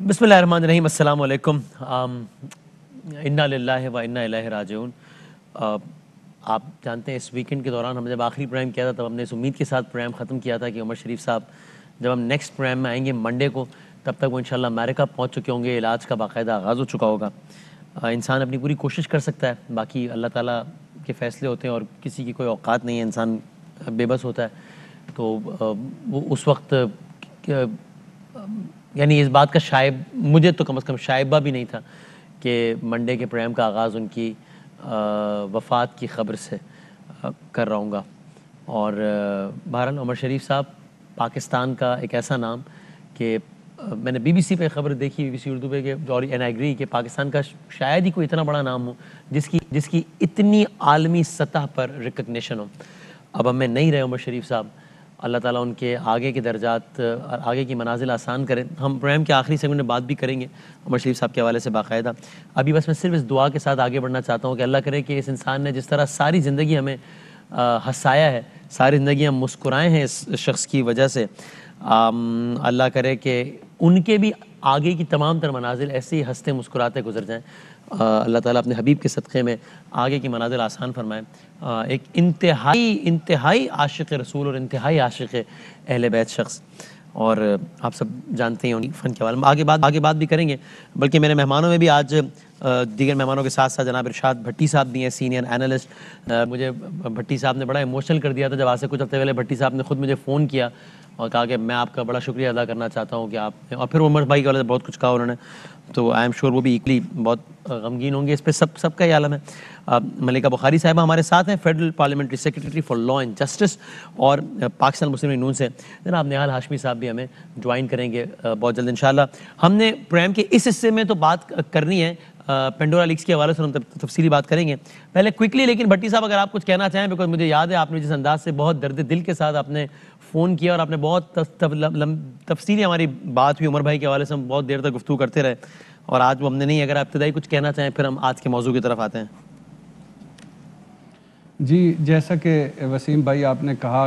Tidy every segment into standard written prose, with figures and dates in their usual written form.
بسم اللہ الرحمن الرحیم. السلام علیکم. انا للہ و انا الیہ راجعون. آپ جانتے ہیں اس ویکنڈ کے دوران ہم جب آخری پروگرام کیا تھا تب ہم نے اس امید کے ساتھ پروگرام ختم کیا تھا کہ عمر شریف صاحب جب ہم نیکسٹ پروگرام میں آئیں گے منڈے کو تب تک وہ انشاءاللہ امریکہ پہنچ چکے ہوں گے, علاج کا باقاعدہ آغاز ہو چکا ہوگا. انسان اپنی پوری کوشش کر سکتا ہے, باقی اللہ تعالیٰ کے فیصلے ہوتے ہیں اور کسی کی کوئی اوقات نہیں ہے, انسان بے بس ہوتا ہے. تو وہ اس وقت یعنی اس بات کا شائب مجھے تو کم از کم شائبہ بھی نہیں تھا کہ منڈے کے پروگرام کا آغاز ان کی وفات کی خبر سے کر رہا ہوں گا. اور بہرحال عمر شریف صاحب پاکستان کا ایک ایسا نام کہ میں نے بی بی سی پہ خبر دیکھی, بی بی سی اردو پہ, کہ اور این آئی ایگری کہ پاکستان کا شاید ہی کوئی اتنا بڑا نام ہو جس کی اتنی عالمی سطح پر ریکگنیشن ہو. اب ہمیں نہیں رہے عمر شریف صاحب, اللہ تعالیٰ ان کے آگے کے درجات اور آگے کی منازل آسان کریں. ہم پروگرام کے آخری سیگمنٹ میں بات بھی کریں گے عمر شریف صاحب کے حوالے سے باقاعدہ. ابھی بس میں صرف اس دعا کے ساتھ آگے بڑھنا چاہتا ہوں کہ اللہ کرے کہ اس انسان نے جس طرح ساری زندگی ہمیں ہنسایا ہے, ساری زندگی ہم مسکرائے ہیں اس شخص کی وجہ سے, اللہ کرے کہ ان کے بھی آگے کی تمام تر منازل ایسے ہی ہنستے مسکراتے گزر جائیں. اللہ تعالیٰ اپنے حبیب کے صدقے میں آگے کی منازل آسان فرمائے. ایک انتہائی عاشق رسول اور انتہائی عاشق اہل بیت شخص, اور آپ سب جانتے ہیں ان فن کے حوالے میں آگے بات بھی کریں گے. بلکہ میرے مہمانوں میں بھی آج دیگر مہمانوں کے ساتھ ساتھ جناب ارشاد بھٹی صاحب بھی ہیں, سینئر اینالسٹ. مجھے بھٹی صاحب نے بڑا ایموشنل کر دیا تھا جب آج سے کچھ ہفتے پہلے بھٹی صاحب نے خود مجھے فون کیا اور کہا کہ میں آپ کا بڑا شکریہ ادا کرنا چاہتا ہوں کہ آپ نے, اور پھر عمر بھائی کے والے بہت کچھ کہا انہوں نے, تو آئی ایم شیور وہ بھی ایکلی بہت غمگین ہوں گے اس پہ. سب کا یہ عالم ہے. ملکہ بخاری صاحبہ ہمارے ساتھ ہیں, federal parliamentary secretary for law and justice, اور پاکستان مسلم لیگ نون سے جناب نہال ہاشمی صاحب بھی ہمیں جوائن کریں گے بہت جلد انشاءاللہ. ہم نے پروگرام کے اس حصے میں تو بات کرنی ہے پینڈورا لیکس کے حوالے سے, ہم تفصیلی بات کریں گے. پہلے کوئکلی لیکن بھٹی صاحب اگر آپ کچھ کہنا چاہیں, بیکاز مجھے یاد ہے آپ نے جس انداز سے بہت درد دل کے ساتھ آپ نے فون کیا اور آپ نے بہت تفصیلی ہماری بات ہوئی عمر بھائی کے حوالے سے, ہم بہت دیر تک گفتگو کرتے رہے اور آج وہ ہم نے نہیں. اگر آپ ابتدائی کچھ کہنا چاہیں پھر ہم آج کے موضوع کی طرف آتے ہیں. جی, جیسا کہ وسیم بھائی آپ نے کہا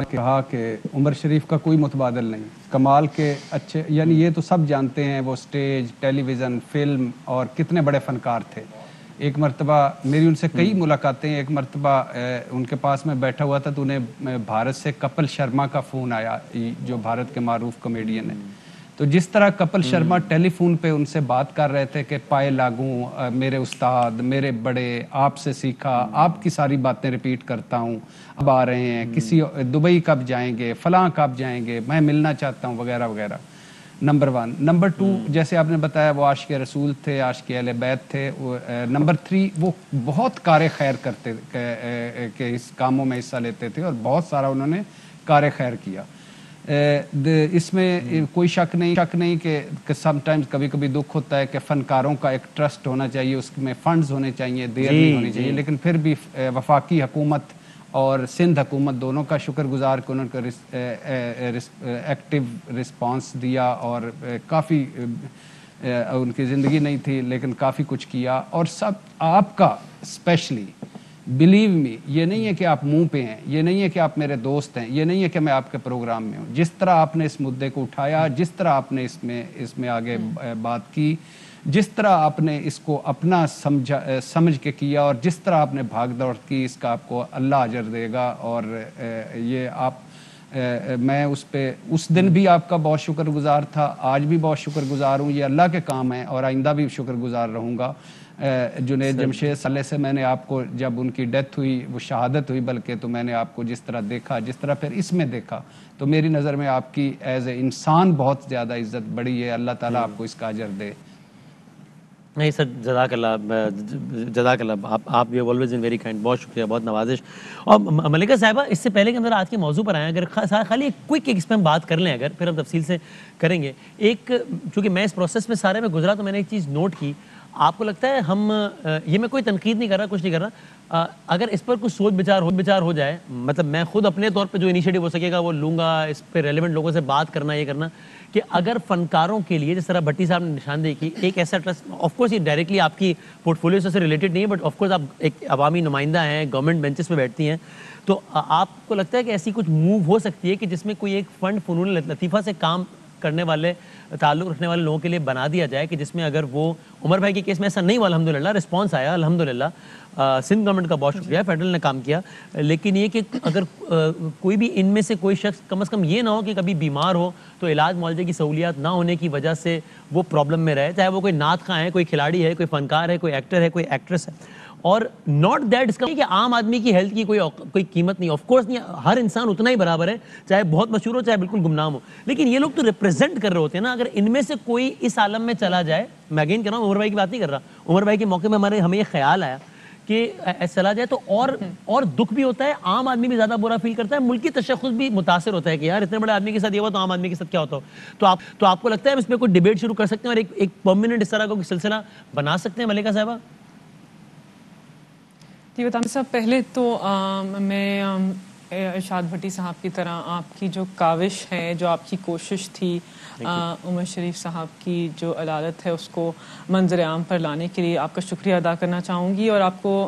کہ عمر شریف کا کوئی متبادل نہیں, کمال کے اچھے, یعنی یہ تو سب جانتے ہیں وہ سٹیج, ٹیلی ویژن, فلم اور کتنے بڑے فنکار تھے. ایک مرتبہ میری ان سے کئی ملاقاتیں, ایک مرتبہ ان کے پاس میں بیٹھا ہوا تھا تو انہیں بھارت سے کپل شرما کا فون آیا, جو بھارت کے معروف کامیڈین ہیں. تو جس طرح کپل شرما ٹیلی فون پہ ان سے بات کر رہے تھے کہ پائے لاگوں میرے استاد, میرے بڑے, آپ سے سیکھا, آپ کی ساری باتیں ریپیٹ کرتا ہوں, اب آ رہے ہیں, کسی دبئی کب جائیں گے, فلاں کب جائیں گے, میں ملنا چاہتا ہوں, وغیرہ وغیرہ. نمبر 1. نمبر 2, جیسے آپ نے بتایا وہ عاشق رسول تھے, عاشق اہل بیت تھے. نمبر 3, وہ بہت کار خیر کرتے کہ اس کاموں میں حصہ لیتے تھے اور بہت سارا انہوں نے کار خیر کیا. اس میں کوئی شک نہیں کہ سم ٹائمز کبھی کبھی دکھ ہوتا ہے کہ فنکاروں کا ایک ٹرسٹ ہونا چاہیے, اس میں فنڈز ہونے چاہیے, دیر نہیں ہونی چاہیے. لیکن پھر بھی وفاقی حکومت اور سندھ حکومت دونوں کا شکر گزار کہ انہوں نے ایکٹیو رسپانس دیا اور کافی ان کی زندگی نہیں تھی لیکن کافی کچھ کیا. اور سب آپ کا اسپیشلی بلیو می, یہ نہیں ہے کہ آپ منہ پہ ہیں, یہ نہیں ہے کہ آپ میرے دوست ہیں, یہ نہیں ہے کہ میں آپ کے پروگرام میں ہوں. جس طرح آپ نے اس مدعے کو اٹھایا, جس طرح آپ نے اس میں آگے بات کی, جس طرح آپ نے اس کو اپنا سمجھ کے کیا, اور جس طرح آپ نے بھاگ دوڑ کی, اس کا آپ کو اللہ اجر دے گا. اور یہ آپ میں اس دن بھی آپ کا بہت شکر گزار تھا, آج بھی بہت شکر گزار ہوں. یہ اللہ کے کام ہے اور آئندہ بھی شکر گزار رہوں گا. جنید جمشید صلی سے میں نے آپ کو جب ان کی ڈیتھ ہوئی, وہ شہادت ہوئی بلکہ, تو میں نے آپ کو جس طرح دیکھا, جس طرح پھر اس میں دیکھا, تو میری نظر میں آپ کی ایز اے انسان بہت زیادہ عزت بڑی ہے. اللہ تعالیٰ آپ کو اس کا اجر دے. نہیں سر, جزاک اللہ, آپ بھی آلویز بین ویری کائنڈ, بہت شکریہ, بہت نوازش. اور ملکہ صاحبہ اس سے پہلے کہ ہم آج کے موضوع پر آئیں, اگر خالی ایک کوئک اس پہ ہم بات کر لیں, اگر پھر ہم تفصیل سے کریں گے. ایک چونکہ میں اس پروسیس میں سارے میں گزرا تو میں نے ایک چیز نوٹ کی. آپ کو لگتا ہے ہم, یہ میں کوئی تنقید نہیں کر رہا, کچھ نہیں کر رہا, اگر اس پر کچھ سوچ بچار ہو جائے, مطلب میں خود اپنے طور پہ جو انیشیٹو ہو سکے گا وہ لوں گا, اس پہ ریلیونٹ لوگوں سے بات کرنا, یہ کرنا کہ اگر فنکاروں کے لیے جس طرح بھٹی صاحب نے نشاندہی کی, ایک ایسا ٹرسٹ, آف کورس یہ ڈائریکٹلی آپ کی پورٹ فولیو سے ریلیٹڈ نہیں ہے, بٹ آف کورس آپ ایک عوامی نمائندہ ہیں, گورنمنٹ بینچز پہ بیٹھتی ہیں, تو آپ کو لگتا ہے کہ ایسی کچھ موو ہو سکتی ہے کہ جس میں کوئی ایک فنڈ فنون لطیفہ سے کام کرنے والے تعلق رکھنے والے لوگوں کے لیے بنا دیا جائے کہ جس میں اگر وہ عمر بھائی کے کیس میں ایسا نہیں ہوا الحمدللہ, رسپانس آیا الحمدللہ, سندھ گورنمنٹ کا بہت شکریہ, فیڈرل نے کام کیا, لیکن یہ کہ اگر کوئی بھی ان میں سے کوئی شخص کم از کم یہ نہ ہو کہ کبھی بیمار ہو تو علاج معالجے کی سہولیات نہ ہونے کی وجہ سے وہ پرابلم میں رہے, چاہے وہ کوئی نعت خواں ہے, کوئی کھلاڑی ہے, کوئی فنکار ہے, کوئی ایکٹر ہے, کوئی ایکٹریس ہے. اور ناٹ دیٹ اس کا کہ عام آدمی کی ہیلتھ کی کوئی قیمت نہیں, آف کورس نہیں, ہر انسان اتنا ہی برابر ہے, چاہے بہت مشہور ہو چاہے بالکل گمنام ہو, لیکن یہ لوگ تو ریپرزینٹ کر رہے ہوتے ہیں نا. اگر ان میں سے کوئی اس عالم میں چلا جائے, میں اگین کہہ رہا ہوں, عمر بھائی کی بات نہیں کر رہا, عمر بھائی کے موقع میں ہمیں یہ خیال آیا کہ چلا جائے تو اور دکھ بھی ہوتا ہے, عام آدمی بھی زیادہ برا فیل کرتا ہے, ملکی تشخص بھی متاثر ہوتا ہے کہ یار اتنے بڑے آدمی کے ساتھ یہ ہوا تو عام آدمی کے ساتھ کیا ہوتا ہو. تو آپ کو لگتا ہے اس میں کوئی ڈیبیٹ شروع کر سکتے ہیں اور ایک پرماننٹ اس طرح کا کوئی سلسلہ بنا سکتے ہیں ملیکہ صاحبہ؟ جی بتائیں صاحب, پہلے تو میں ارشاد بھٹی صاحب کی طرح آپ کی جو کاوش ہے, جو آپ کی کوشش تھی عمر شریف صاحب کی جو عدالت ہے اس کو منظر عام پر لانے کے لیے آپ کا شکریہ ادا کرنا چاہوں گی, اور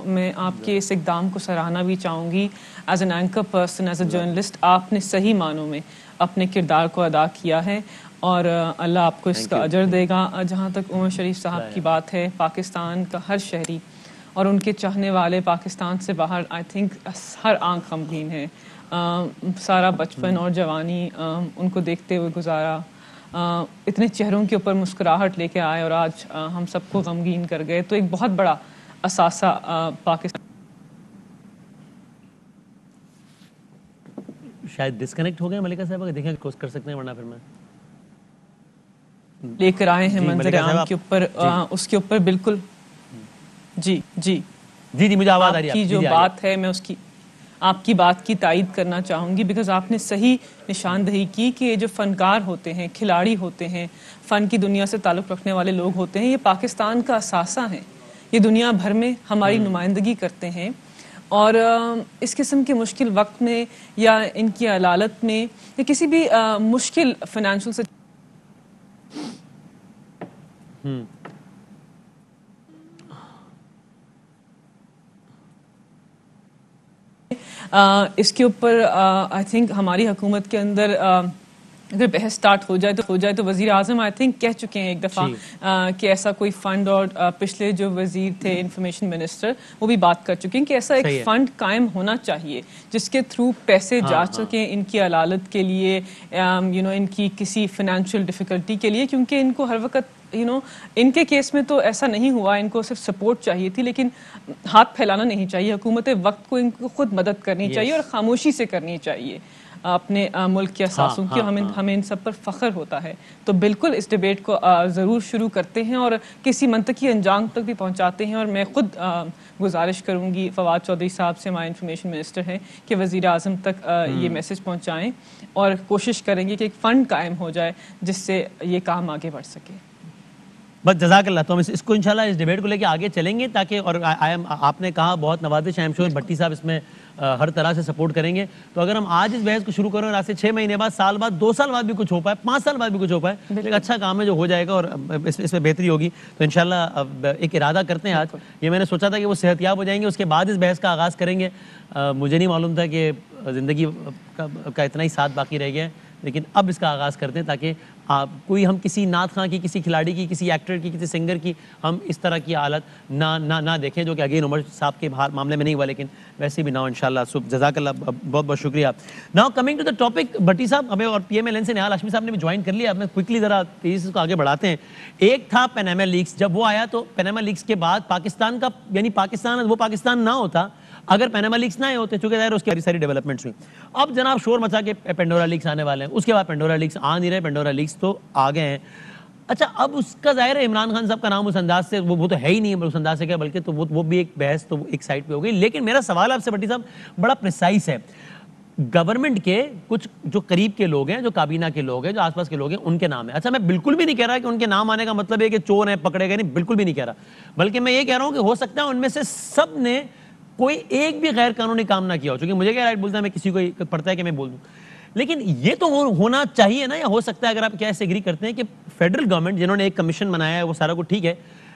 میں آپ کے اس اقدام کو سراہنا بھی چاہوں گی. As an anchor person, as a journalist, آپ نے صحیح معنوں میں اپنے کردار کو ادا کیا ہے اور اللہ آپ کو اس کا اجر دے گا. جہاں تک عمر شریف صاحب کی بات ہے, پاکستان کا ہر شہری اور ان کے چاہنے والے پاکستان سے باہر آئی تھنک ہر آنکھ غمگین ہے. سارا بچپن اور جوانی ان کو دیکھتے ہوئے گزارا, اتنے چہروں کے اوپر مسکراہٹ لے کے آئے اور آج ہم سب کو غمگین کر گئے. تو ایک بہت بڑا اثاثہ پاکستان. شاید ڈسکنیکٹ ہو گئے ملیکہ صاحب, اگر دیکھیں کوشش کر سکتے ہیں, ورنہ پھر میں لے کر آئے ہیں منظر عام کے اوپر, اس کے اوپر بالکل جی مجھے آواز آ رہی ہے. آپ کی جو بات ہے میں اس کی آپ کی بات کی تائید کرنا چاہوں گی, بیکاز آپ نے صحیح نشاندہی کی کہ یہ جو فنکار ہوتے ہیں, کھلاڑی ہوتے ہیں, فن کی دنیا سے تعلق رکھنے والے لوگ ہوتے ہیں, یہ پاکستان کا اثاثہ ہیں, یہ دنیا بھر میں ہماری نمائندگی کرتے ہیں. اور اس قسم کے مشکل وقت میں یا ان کی عدالت میں یا کسی بھی مشکل فائنینشل سے اس کے اوپر آئی تھنک ہماری حکومت کے اندر اگر بحث سٹارٹ ہو جائے تو وزیر اعظم آئی تھنک کہہ چکے ہیں ایک دفعہ کہ ایسا کوئی فنڈ, اور پچھلے جو وزیر تھے انفارمیشن منسٹر وہ بھی بات کر چکے ہیں کہ ایسا ایک فنڈ قائم ہونا چاہیے جس کے تھرو پیسے جا سکیں ان کی عدالت کے لیے, ان کی کسی فائنینشیل ڈیفیکلٹی کے لیے, کیونکہ ان کو ہر وقت ان کے کیس میں تو ایسا نہیں ہوا, ان کو صرف سپورٹ چاہیے تھی لیکن ہاتھ پھیلانا نہیں چاہیے. حکومت وقت کو ان کو خود مدد کرنی چاہیے اور خاموشی سے کرنی چاہیے اپنے ملک کے اثاثوں کی. ہمیں ان سب پر فخر ہوتا ہے. تو بالکل اس ڈیبیٹ کو ضرور شروع کرتے ہیں اور کسی منطقی انجام تک بھی پہنچاتے ہیں. اور میں خود گزارش کروں گی فواد چودھری صاحب سے, ہمارے انفارمیشن منسٹر ہیں, کہ وزیر اعظم تک یہ میسج پہنچائیں اور کوشش کریں گے کہ ایک فنڈ قائم ہو جائے جس سے یہ کام آگے بڑھ سکے. بس جزاک اللہ. تو ہم اس کو انشاءاللہ اس ڈیبیٹ کو لے کے آگے چلیں گے تاکہ, اور آپ نے کہا بہت نوازش, آئی ایم شیور بھٹی صاحب اس میں ہر طرح سے سپورٹ کریں گے. تو اگر ہم آج اس بحث کو شروع کریں اور آج سے 6 مہینے بعد, سال بعد, 2 سال بعد بھی کچھ ہو پائے, 5 سال بعد بھی کچھ ہو پائے, ایک اچھا کام ہے جو ہو جائے گا اور اس میں بہتری ہوگی. تو انشاءاللہ ایک ارادہ کرتے ہیں آج. یہ میں نے سوچا تھا کہ وہ صحتیاب ہو جائیں گے, اس کے بعد اس بحث کا آغاز کریں گے. مجھے نہیں معلوم تھا کہ زندگی کا اتنا ہی ساتھ باقی رہ گیا ہے, لیکن اب اس کا آغاز کرتے ہیں تاکہ کوئی ہم کسی نعت خواں کی, کسی کھلاڑی کی, کسی ایکٹر کی, کسی سنگر کی ہم اس طرح کی حالت نہ دیکھیں, جو کہ اگین عمر صاحب کے معاملے میں نہیں ہوا, لیکن ویسے بھی نہ ہو انشاءاللہ. جزاک اللہ, بہت بہت شکریہ. Now coming to the topic, Bhatti صاحب ہمیں اور پی ایم ایل این سے نہال ہاشمی صاحب نے بھی جوائن کر لیا. اب میں کوئکلی ذرا تیزی سے کو آگے بڑھاتے ہیں. ایک تھا پیناما لیکس, جب وہ آیا تو پیناما لیکس کے بعد پاکستان کا, یعنی پاکستان وہ پاکستان نہ ہوتا اگر پیناما لیکس نہ ہوتے, چونکہ ظاہر اس کی ساری ڈیولپمنٹس ہوئی. اب جناب شور مچا کے پینڈورا لیکس آنے والے ہیں, اس کے بعد پینڈورا لیکس آ نہیں رہے, پینڈورا لیکس تو آ گئے ہیں. اچھا, اب اس کا ظاہر ہے عمران خان صاحب کا نام اس انداز سے وہ تو ہے ہی نہیں, اس انداز سے کیا, بلکہ تو وہ بھی ایک بحث تو ایک سائڈ پہ ہو گئی. لیکن میرا سوال آپ سے بھٹی صاحب بڑا پریسائز ہے. گورنمنٹ کے کچھ جو قریب کے لوگ ہیں, جو کابینہ کے لوگ ہیں, جو آس پاس کے لوگ ہیں, ان کے نام ہے. اچھا, میں بالکل بھی نہیں کہہ رہا کہ ان کے نام آنے کا مطلب ہے کہ چور ہیں پکڑے گئے, نہیں, بالکل بھی نہیں کہہ رہا, بلکہ میں یہ کہہ رہا ہوں کہ ہو سکتا ہے ان میں سے سب نے کوئی ایک بھی غیر قانونی کام نہ کیا ہو. چونکہ مجھے کیا رائٹ بولتا ہے, میں کسی کو پڑتا ہے کہ میں بول دوں, لیکن یہ تو ہونا چاہیے نا, یا ہو سکتا ہے. اگر آپ کیا ایسے ایگری کرتے ہیں کہ فیڈرل گورنمنٹ جنہوں نے ایک کمیشن بنایا ہے وہ سارا کچھ ٹھیک ہے,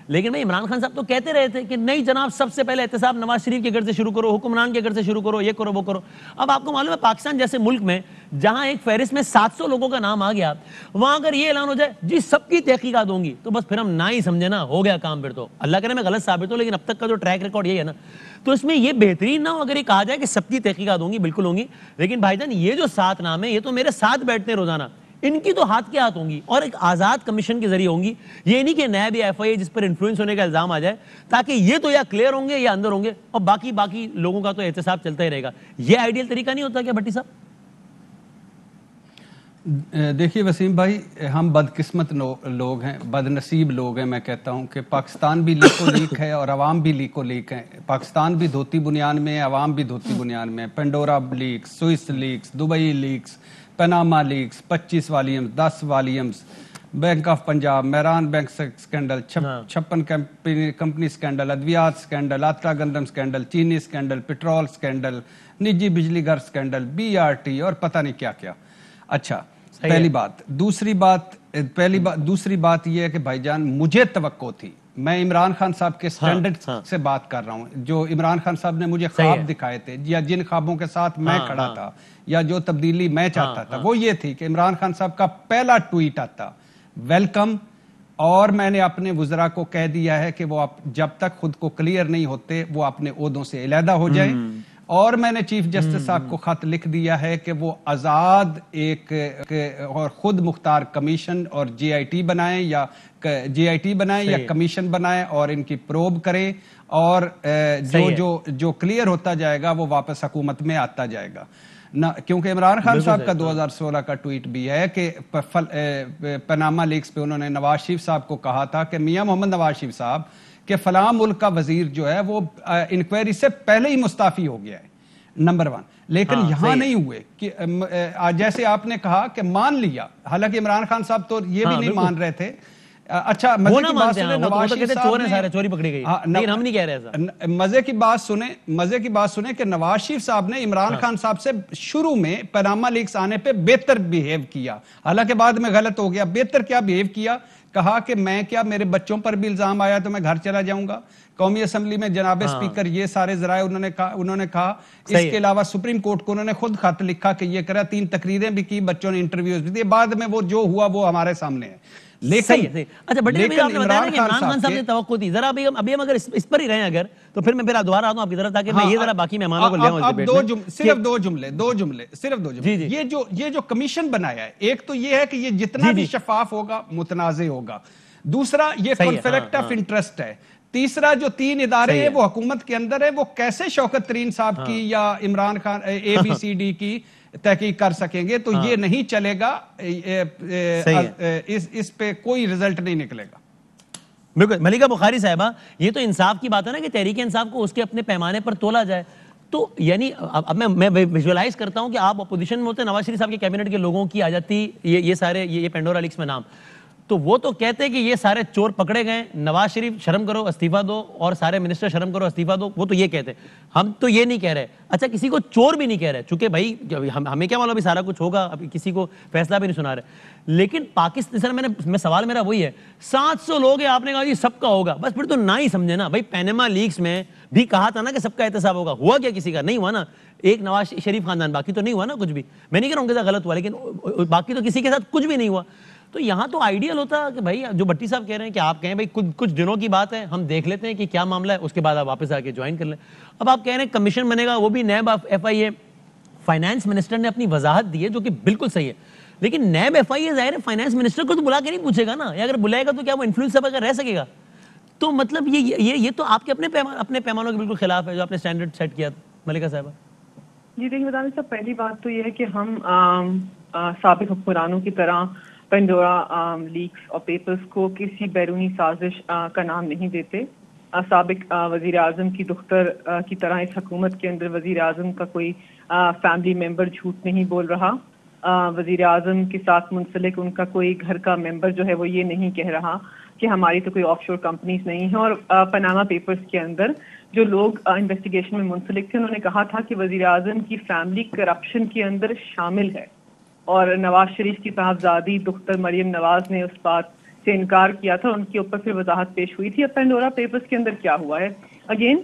لیکن بھائی عمران خان صاحب تو کہتے رہے تھے کہ نہیں جناب سب سے پہلے احتساب نواز شریف کے گھر سے شروع کرو, حکمران کے گھر سے شروع کرو, یہ کرو وہ کرو. اب آپ کو معلوم ہے پاکستان جیسے ملک میں جہاں ایک فہرست میں 700 لوگوں کا نام آ گیا, وہاں اگر یہ اعلان ہو جائے جی سب کی تحقیقات ہوں گی, تو بس پھر ہم نہ ہی سمجھے نا, ہو گیا کام پھر تو. اللہ کرے میں غلط ثابت ہوں, لیکن اب تک کا جو ٹریک ریکارڈ یہی ہے نا. تو اس میں یہ بہترین نہ ہو اگر یہ کہا جائے کہ سب کی تحقیقات ہوں گی, بالکل ہوں گی, لیکن بھائی جان یہ جو 7 نام ہیں یہ تو میرے ساتھ بیٹھتے ہیں روزانہ, ان کی تو ہاتھ کے ہاتھ ہوں گی, اور ایک آزاد کمیشن کے ذریعے ہوں گی. یہ نہیں کہ نیب یا ایف آئی اے جس پر انفلوئنس ہونے کا الزام آ جائے, تاکہ یہ تو یا کلیئر ہوں گے یا اندر ہوں گے, اور باقی لوگوں کا تو احتساب چلتا ہی رہے گا. یہ آئیڈیل طریقہ نہیں ہوتا کیا بھٹی صاحب؟ دیکھیے وسیم بھائی, ہم بدقسمت لوگ ہیں, بد نصیب لوگ ہیں. میں کہتا ہوں کہ پاکستان بھی لیکو لیک ہے اور عوام بھی لیکو لیک ہے. پاکستان بھی دھوتی بنیان میں ہے, عوام بھی دھوتی بنیان میں ہے. Pandora leaks, Swiss leaks, Dubai leaks, Panama leaks, 25 volumes, 10 volumes, bank of Punjab, Mehran bank scandal, 56 company scandal, ادویات سکینڈل, آترا گندم سکینڈل, چینی سکینڈل, پٹرول سکینڈل, نجی بجلی گھر سکینڈل, BRT اور پتہ نہیں کیا کیا. اچھا پہلی بات. دوسری بات یہ ہے کہ بھائی جان مجھے توقع تھی, میں عمران خان صاحب کے سٹینڈرڈ سے بات کر رہا ہوں, جو عمران خان صاحب نے مجھے خواب دکھائے تھے یا جن خوابوں کے ساتھ میں کھڑا تھا یا جو تبدیلی میں چاہتا تھا, وہ یہ تھی کہ عمران خان صاحب کا پہلا ٹویٹ آتا ویلکم, اور میں نے اپنے وزراء کو کہہ دیا ہے کہ وہ جب تک خود کو کلیئر نہیں ہوتے وہ اپنے عہدوں سے علیحدہ ہو جائیں. اور میں نے چیف جسٹس صاحب کو خط لکھ دیا ہے کہ وہ آزاد ایک اور خود مختار کمیشن اور GIT بنائیں یا کمیشن بنائیں اور ان کی پروب کریں, اور جو کلیئر ہوتا جائے گا وہ واپس حکومت میں آتا جائے گا. کیونکہ عمران خان صاحب کا 2016 کا ٹویٹ بھی ہے کہ پناما لیکس پہ انہوں نے نواز شریف صاحب کو کہا تھا کہ میاں محمد نواز شریف صاحب کہ فلاں ملک کا وزیر جو ہے وہ انکوائری سے پہلے ہی مستعفی ہو گیا ہے, نمبر 1. لیکن یہاں نہیں ہوئے کہ جیسے آپ نے کہا کہ مان لیا, حالانکہ عمران خان صاحب تو یہ بھی نہیں مان رہے تھے. اچھا مزے کی بات سنیں, نواز شریف صاحب نے چوری پکڑی گئی, لیکن ہم نہیں کہہ رہے ایسا. مزے کی بات سنیں کہ نواز شریف صاحب نے عمران خان صاحب سے شروع میں پناما لیکس آنے پہ بہتر بیہیو کیا, حالانکہ بعد میں غلط ہو گیا. بہتر کیا بیہیو کیا, کہا کہ میں کیا میرے بچوں پر بھی الزام آیا تو میں گھر چلا جاؤں گا. قومی اسمبلی میں جناب اسپیکر یہ سارے ذرائع انہوں نے کہا. اس کے علاوہ سپریم کورٹ کو انہوں نے خود خط لکھا کہ یہ کرا, 3 تقریریں بھی کی, بچوں نے انٹرویوز بھی دیے. بعد میں وہ جو ہوا وہ ہمارے سامنے ہے. لیکن اچھا بٹی صاحب آپ نے بتایا نا کہ عمران خان صاحب نے توقع تھی, ذرا ابھی ہم اگر اس پر ہی رہیں اگر, تو پھر میں پھر دوبارہ آتا ہوں آپ کی طرف تاکہ میں یہ ذرا باقی مہمانوں کو لے آؤں اس ڈیبیٹ میں. صرف دو جملے. یہ جو کمیشن بنایا ہے, ایک تو یہ ہے کہ یہ جتنا بھی شفاف ہوگا متنازع ہوگا. دوسرا یہ کنفلکٹ آف انٹرسٹ ہے. تیسرا جو 3 ادارے ہیں وہ حکومت کے اندر ہے, وہ کیسے شوکت ترین صاحب کی یا عمران خان ABCD کی تحقیق کر سکیں گے؟ تو یہ نہیں چلے گا, اس پہ کوئی رزلٹ نہیں نکلے گا. بالکل ملکہ بخاری صاحبہ, یہ تو انصاف کی بات ہے نا کہ تحریک انصاف کو اس کے اپنے پیمانے پر تولا جائے. تو یعنی اب میں ویژولائز کرتا ہوں کہ آپ اپوزیشن میں ہوتے, نواز شریف صاحب کے کیبنٹ کے لوگوں کی آ جاتی یہ سارے یہ پینڈورا لیکس میں نام, تو وہ تو کہتے ہیں کہ یہ سارے چور پکڑے گئے, نواز شریف شرم کرو استعفیٰ دو, اور سارے منسٹر شرم کرو استعفیٰ دو. وہ تو یہ کہتے ہیں, ہم تو یہ نہیں کہہ رہے. اچھا کسی کو چور بھی نہیں کہہ رہے, چونکہ بھائی ہمیں کیا معلوم ابھی سارا کچھ ہوگا, ابھی کسی کو فیصلہ بھی نہیں سنا رہے. لیکن پاکستان میں سوال میرا وہی ہے, 700 لوگ ہیں, آپ نے کہا جی سب کا ہوگا, بس پھر تو نہ ہی سمجھے نا بھائی. پینما لیکس میں بھی کہا تھا نا کہ سب کا احتساب ہوگا, ہوا کیا کسی کا؟ نہیں ہوا نا. ایک نواز شریف خاندان, باقی تو نہیں ہوا نا کچھ بھی. میں نہیں کہہ رہا ہوں کہ غلط ہوا, لیکن باقی تو کسی کے ساتھ کچھ بھی نہیں ہوا. تو یہاں تو آئیڈیل ہوتا کہ بھائی جو بٹی صاحب کہہ رہے ہیں کہ آپ کہیں بھائی کچھ دنوں کی بات ہے, ہم دیکھ لیتے ہیں کہ کیا معاملہ ہے, اس کے بعد آپ واپس آ کے جوائن کر لیں. اب آپ کہہ رہے ہیں کمیشن بنے گا, وہ بھی نیب FIA. فائنانس منسٹر نے اپنی وضاحت دی ہے جو کہ بالکل صحیح ہے, لیکن نیب FIA ظاہر ہے فائنانس منسٹر کو تو بلا کے نہیں پوچھے گا نا, یا اگر بلائے گا تو کیا وہ انفلوئنس سب اگر رہ سکے گا؟ تو مطلب یہ تو آپ کے اپنے پیمانوں کے بالکل خلاف ہے جو آپ نے اسٹینڈرڈ سیٹ کیا. ملکہ صاحبہ جی دیکھیے بتانے صاحب, پہلی بات تو یہ ہے کہ ہم سابق حکمرانوں کی طرح پینڈورا لیکس اور پیپرز کو کسی بیرونی سازش کا نام نہیں دیتے. سابق وزیر اعظم کی دختر کی طرح اس حکومت کے اندر وزیر اعظم کا کوئی فیملی ممبر جھوٹ نہیں بول رہا. وزیر اعظم کے ساتھ منسلک ان کا کوئی گھر کا ممبر جو ہے وہ یہ نہیں کہہ رہا کہ ہماری تو کوئی آف شور کمپنیز نہیں ہیں. اور پناما پیپرز کے اندر جو لوگ انویسٹیگیشن میں منسلک تھے انہوں نے کہا تھا کہ وزیر اعظم کی فیملی کرپشن کے اندر شامل ہے, اور نواز شریف کی صاحبزادی دختر مریم نواز نے اس بات سے انکار کیا تھا ان کے اوپر پھر وضاحت پیش ہوئی تھی. اب پینڈورا پیپرز کے اندر کیا ہوا ہے؟ اگین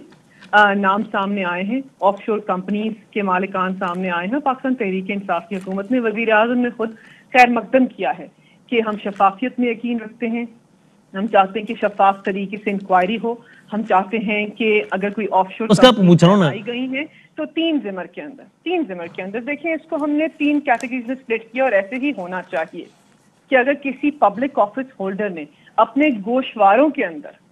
نام سامنے آئے ہیں, آف شور کمپنیز کے مالکان سامنے آئے ہیں. پاکستان تحریک انصاف کی حکومت نے, وزیر اعظم نے خود خیر مقدم کیا ہے کہ ہم شفافیت میں یقین رکھتے ہیں, ہم چاہتے ہیں کہ شفاف طریقے سے انکوائری ہو, ہم چاہتے ہیں کہ اگر کوئی آف شور آئی گئی ہیں تو 3 زمر کے اندر دیکھیں اس کو ہم نے 3 کیٹیگریز میں سپلٹ کیا, اور ایسے ہی ہونا چاہیے کہ اگر کسی پبلک آفس ہولڈر نے اپنے گوشواروں کے اندر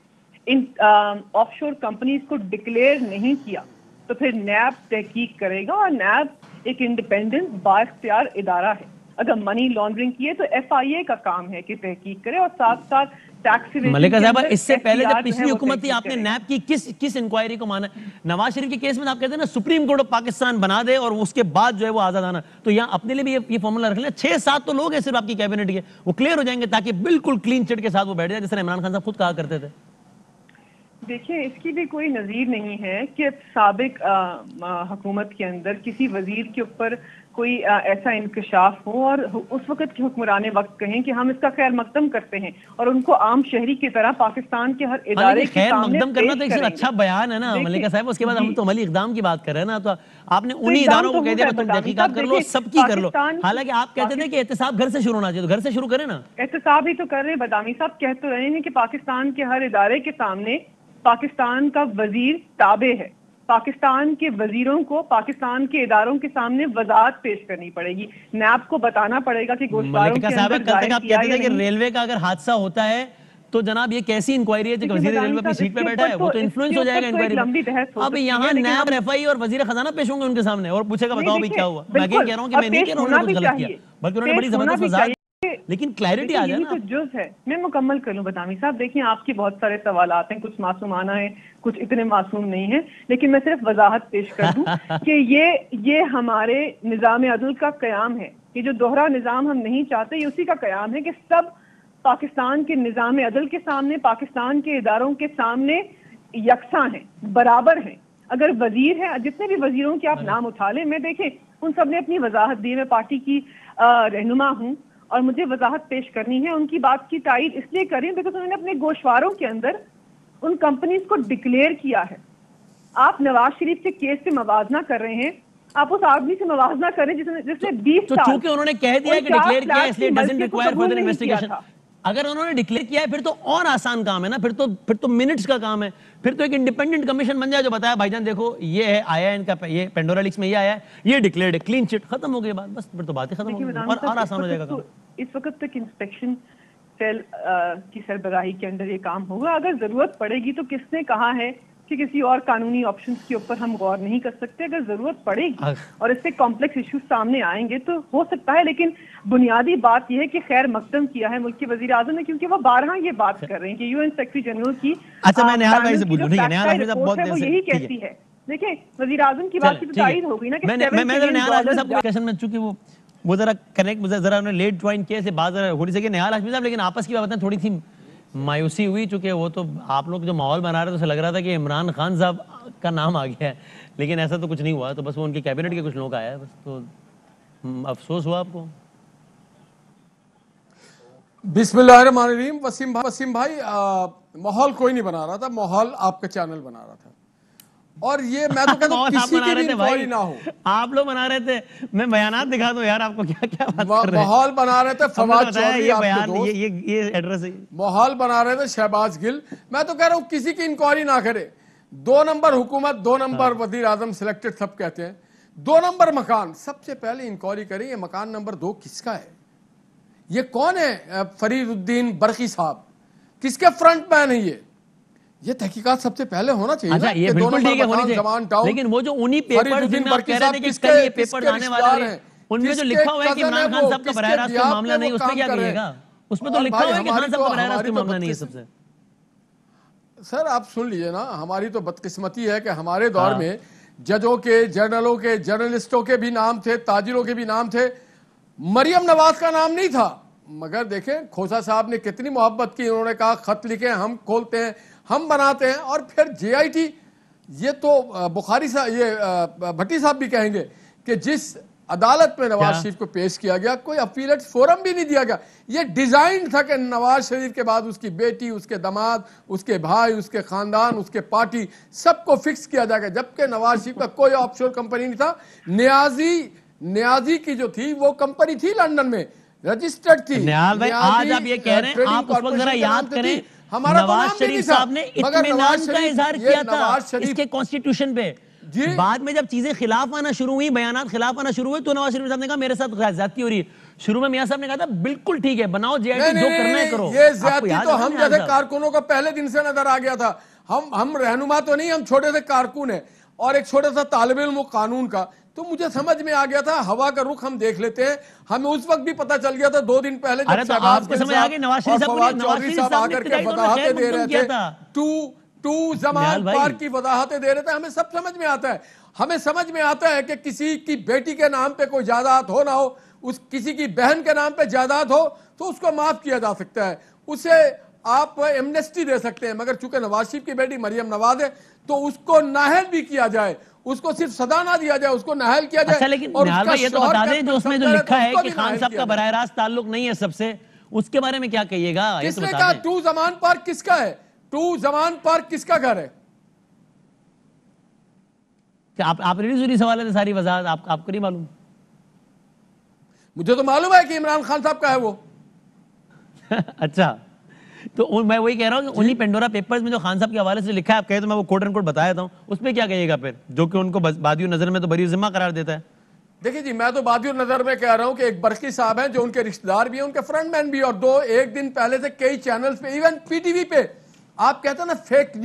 ان آف شور کمپنیز کو ڈکلیئر نہیں کیا تو پھر نیب تحقیق کرے گا, اور نیب ایک انڈیپینڈنٹ بااختیار ادارہ ہے. اگر منی لانڈرنگ کی ہے تو FIA کا کام ہے کہ تحقیق کرے, اور ساتھ ساتھ ٹیکس ایویژن. ملکہ صاحبہ اس سے پہلے جب پچھلی حکومت تھی آپ نے نیب کی کس انکوائری کو مانا؟ نواز شریف کے کیس میں آپ کہتے ہیں نا سپریم کورٹ آف پاکستان بنا دے اور اس کے بعد جو ہے وہ آزاد آنا, تو یہاں اپنے لیے بھی یہ فارمولا رکھ لیں 6-7 تو لوگ ہیں صرف آپ کی کیبنٹ کے, وہ کلیئر ہو جائیں گے تاکہ بالکل کلین چٹ کے ساتھ وہ بیٹھ جائے, جس طرح عمران خان صاحب خود کہا کرتے تھے. دیکھیں اس کی بھی کوئی نظیر نہیں ہے کہ سابق حکومت کے اندر کسی وزیر کے اوپر کوئی ایسا انکشاف ہو اور اس وقت کے حکمران وقت کہیں کہ ہم اس کا خیر مقدم کرتے ہیں اور ان کو عام شہری کی طرح پاکستان کے ہر ادارے کے سامنے خیر مقدم کرنا تو ایک اچھا بیان ہے نا ملکہ صاحب, اس کے بعد ہم تو عملی اقدام کی بات کر رہے ہیں نا, تو آپ نے انہی اداروں کو کہہ دیا تم تحقیقات کر لو, سب کی کر لو, حالانکہ آپ کہتے تھے کہ احتساب گھر سے شروع ہونا چاہیے, تو گھر سے شروع کریں نا. احتساب ہی تو کر رہے ہیں, بدامی صاحب کہہ تو رہے ہیں کہ پاکستان کے ہر ادارے کے سامنے پاکستان کا وزیر تابع ہے, پاکستان کے وزیروں کو پاکستان کے اداروں کے سامنے وضاحت پیش کرنی پڑے گی, نیب کو بتانا پڑے گا کہ گوشواروں کے اندر آپ کہتے تھے کہ ریلوے کا اگر حادثہ ہوتا ہے تو جناب یہ کیسی انکوائری ہے جو وزیر ریلوے اپنی سیٹ پہ بیٹھا ہے, وہ تو انفلوئنس ہو جائے گا انکوائری پہ. اب یہاں نیب RFI اور وزیر خزانہ پیش ہوں گے ان کے سامنے اور پوچھے گا بتاؤ بھی کیا ہوا. میں کہہ رہا ہوں کہ میں نہیں کہہ رہا ہوں انہوں نے کچھ غلط کیا, بلکہ انہوں نے بڑی زبردست وضاحت, لیکن کلیئرٹی آ جائے نا. تو جز ہے, میں مکمل کر لوں بدامی صاحب, دیکھیں آپ کے بہت سارے سوالات ہیں, کچھ معصومانہ ہیں, کچھ اتنے معصوم نہیں ہیں, لیکن میں صرف وضاحت پیش کر دوں کہ یہ ہمارے نظام عدل کا قیام ہے. یہ جو دوہرا نظام ہم نہیں چاہتے, یہ اسی کا قیام ہے کہ سب پاکستان کے نظام عدل کے سامنے, پاکستان کے اداروں کے سامنے یکساں ہیں, برابر ہیں. اگر وزیر ہیں, جتنے بھی وزیروں کے آپ نام اٹھا لیں, میں دیکھیں ان سب نے اپنی وضاحت دی, میں پارٹی کی رہنما ہوں اور مجھے وضاحت پیش کرنی ہے. ان کی بات کی تائید اس لیے کریں بیکاز انہوں نے اپنے گوشواروں کے اندر ان کمپنیز کو ڈکلیئر کیا ہے. آپ نواز شریف کے کیس سے موازنہ کر رہے ہیں, آپ اس آدمی سے موازنہ کر رہے ہیں جس نے 20 سال, چونکہ انہوں نے کہہ دیا کہ ڈکلیئر کیا ہے اس لیے ڈزنٹ ریکوائر فردر انویسٹیگیشن. اگر انہوں نے ڈکلیئر کیا ہے پھر تو اور آسان کام ہے نا, پھر تو منٹس کا کام ہے, پھر تو ایک انڈیپینڈنٹ کمیشن بن جائے جو بتایا بھائی جان دیکھو یہ ہے, آیا ہے ان کا, یہ پینڈورا لیکس میں یہ آیا ہے, یہ ڈکلیئرڈ ہے, کلین چٹ, ختم ہو گئی بات, بس پھر تو بات ہی ختم ہو گئی اور آسان ہو جائے گا کام. اس وقت تک انسپیکشن سیل کی سربراہی کے اندر یہ کام ہوگا. اگر ضرورت پڑے گی تو کس نے کہا ہے کہ کسی اور قانونی آپشنز کے اوپر ہم غور نہیں کر سکتے؟ اگر ضرورت پڑے گی اور اس سے کمپلیکس ایشوز سامنے آئیں گے تو ہو سکتا ہے, لیکن بنیادی بات یہ ہے کہ خیر مقدم کیا ہے ملک کے وزیر اعظم نے, کیونکہ وہ بارہا یہ بات کر رہے ہیں کہ UN سیکریٹری جنرل کی وہ یہی کہتی ہے. دیکھیں وزیر اعظم کی بات کی تو تائید ہو گئی نا کہ چونکہ وہ ذرا کنیکٹ ذرا انہوں نے لیٹ جوائن کیا سے بات ذرا ہو سکے نہال ہاشمی صاحب, لیکن آپس کی باتیں تھوڑی سی مایوسی ہوئی, چونکہ وہ تو آپ لوگ جو ماحول بنا رہے تھے اسے لگ رہا تھا کہ عمران خان صاحب کا نام آ گیا ہے, لیکن ایسا تو کچھ نہیں ہوا, تو بس وہ ان کی کیبنٹ کے کچھ لوگ آیا ہے بس, تو افسوس ہوا آپ کو. بسم اللہ الرحمن الرحیم. وسیم بھائی ماحول کوئی نہیں بنا رہا تھا, ماحول آپ کا چینل بنا رہا تھا, اور یہ میں تو کہتا ہوں کسی کی بھی انکوائری نہ ہو. آپ لوگ بنا رہے تھے, میں بیانات دکھا دوں یار آپ کو, کیا کیا بات کر رہے ہیں. ماحول بنا رہے تھے فواد چودھری آپ کے دوست, یہ ایڈریس ہے, ماحول بنا رہے تھے شہباز گل. میں تو کہہ رہا ہوں کسی کی انکوائری نہ کرے. 2 نمبر حکومت, 2 نمبر وزیر اعظم سلیکٹڈ سب کہتے ہیں, 2 نمبر مکان, سب سے پہلے انکوائری کریں یہ مکان نمبر 2 کس کا ہے, یہ کون ہے فرید الدین برقی صاحب, کس کے فرنٹ مین ہے یہ تحقیقات سب سے پہلے ہونا چاہیے. اچھا یہ بالکل ٹھیک ہے ہونی چاہیے, لیکن وہ جو انہی پیپرز جن میں آپ کہہ رہے تھے کہ کل یہ پیپرز آنے والے ہیں, ان میں جو لکھا ہوا ہے کہ عمران خان صاحب کا براہ راست کوئی معاملہ نہیں, اس میں کیا کہیے گا؟ اس میں تو لکھا ہوا ہے کہ خان صاحب کا براہ راست کوئی معاملہ نہیں ہے. سب سے سر آپ سن لیجئے نا, ہماری تو بدقسمتی ہے کہ ہمارے دور میں ججوں کے, جرنلوں کے, جرنلسٹوں کے بھی نام تھے, تاجروں کے بھی نام تھے, مریم نواز کا نام نہیں تھا. مگر دیکھیں کھوسا صاحب نے کتنی محبت کی, انہوں نے کہا خط لکھیں, ہم کھولتے ہیں, ہم بناتے ہیں. اور پھر JIT, یہ تو بخاری صاحب, یہ بھٹی صاحب بھی کہیں گے کہ جس عدالت میں نواز شریف کو پیش کیا گیا, کوئی اپیلٹ فورم بھی نہیں دیا گیا. یہ ڈیزائن تھا کہ نواز شریف کے بعد اس کی بیٹی, اس کے داماد, اس کے بھائی, اس کے خاندان, اس کے پارٹی, سب کو فکس کیا جائے گا, جبکہ نواز شریف کا کوئی آف شور کمپنی نہیں تھا. نیازی کی جو تھی وہ کمپنی تھی لنڈن میں, رجسٹرڈ تھی. نیاز بھائی آج آپ یہ کہہ رہے ہیں, آپ اس وقت ذرا یاد کریں نواز شریف صاحب نے اطمینان کا اظہار کیا تھا اس کے کانسٹیٹیوشن پہ. بعد میں جب چیزیں خلاف آنا شروع ہوئی, بیانات خلاف آنا شروع ہوئے, تو نواز شریف صاحب نے کہا میرے ساتھ زیادتی ہو رہی ہے. شروع میں میاں صاحب نے کہا تھا بالکل ٹھیک ہے, بناؤ جے آئی ٹی, جو کرنا ہے کرو. یہ زیادتی تو ہم جیسے کارکنوں کو پہلے دن سے نظر آ گیا تھا. ہم رہنما تو نہیں, ہم چھوٹے سے کارکن ہیں اور ایک چھوٹا سا طالب علم قانون کا. تو مجھے سمجھ میں آ گیا تھا, ہوا کا رخ ہم دیکھ لیتے ہیں. ہمیں اس وقت بھی پتا چل گیا تھا 2 دن پہلے جب شہباز گل صاحب اور فواد چودھری صاحب آ کر کے وضاحتیں دے رہے تھے, ٹو زمان پارک کی وضاحتیں دے رہے تھے, ہمیں سب سمجھ میں آتا ہے. ہمیں سمجھ میں آتا ہے کہ کسی کی بیٹی کے نام پہ کوئی جائیداد ہو نہ ہو, کسی کی بہن کے نام پہ جائیداد ہو تو اس کو معاف کیا جا سکتا ہے, اسے آپ ایمنسٹی دے سکتے ہیں. مگر چونکہ نواز شریف کی بیٹی مریم نواز ہے تو اس کو نااہل بھی کیا جائے, اس کو صرف سزا نہ دیا جائے, اس کو نااہل کیا جائے. اچھا لیکن نہال بھائی یہ تو بتا دیں جو اس میں جو لکھا ہے کہ خان صاحب کا براہ راست تعلق نہیں ہے سب سے, اس کے بارے میں کیا کہیے گا؟ کس نے کہا ٹو زمان پارک کس کا ہے؟ ٹو زمان پارک کس کا گھر ہے؟ آپ ریلیز ہوئی سوال ہے ساری وضاحت آپ کو نہیں معلوم؟ مجھے تو معلوم ہے کہ عمران خان صاحب کا ہے وہ. اچھا تو میں وہی کہہ رہا ہوں کہ انہی پینڈورا پیپرز میں جو خان صاحب کے حوالے سے لکھا ہے, آپ کہے تو میں وہ کوٹ اینڈ کوٹ بتا دیتا ہوں, اس پہ کیا کہیے گا پھر, جو کہ ان کو بادی نظر میں تو بری ذمہ قرار دیتا ہے؟ دیکھیں جی, میں تو بادی نظر میں کہہ رہا ہوں کہ ایک برقی صاحب ہیں جو ان کے رشتہ دار بھی ہیں, ان کے فرنٹ مین بھی, اور ایک دن پہلے سے کئی چینلز پہ, ایون پی ٹی وی پہ, آپ کہتے ہیں نا fake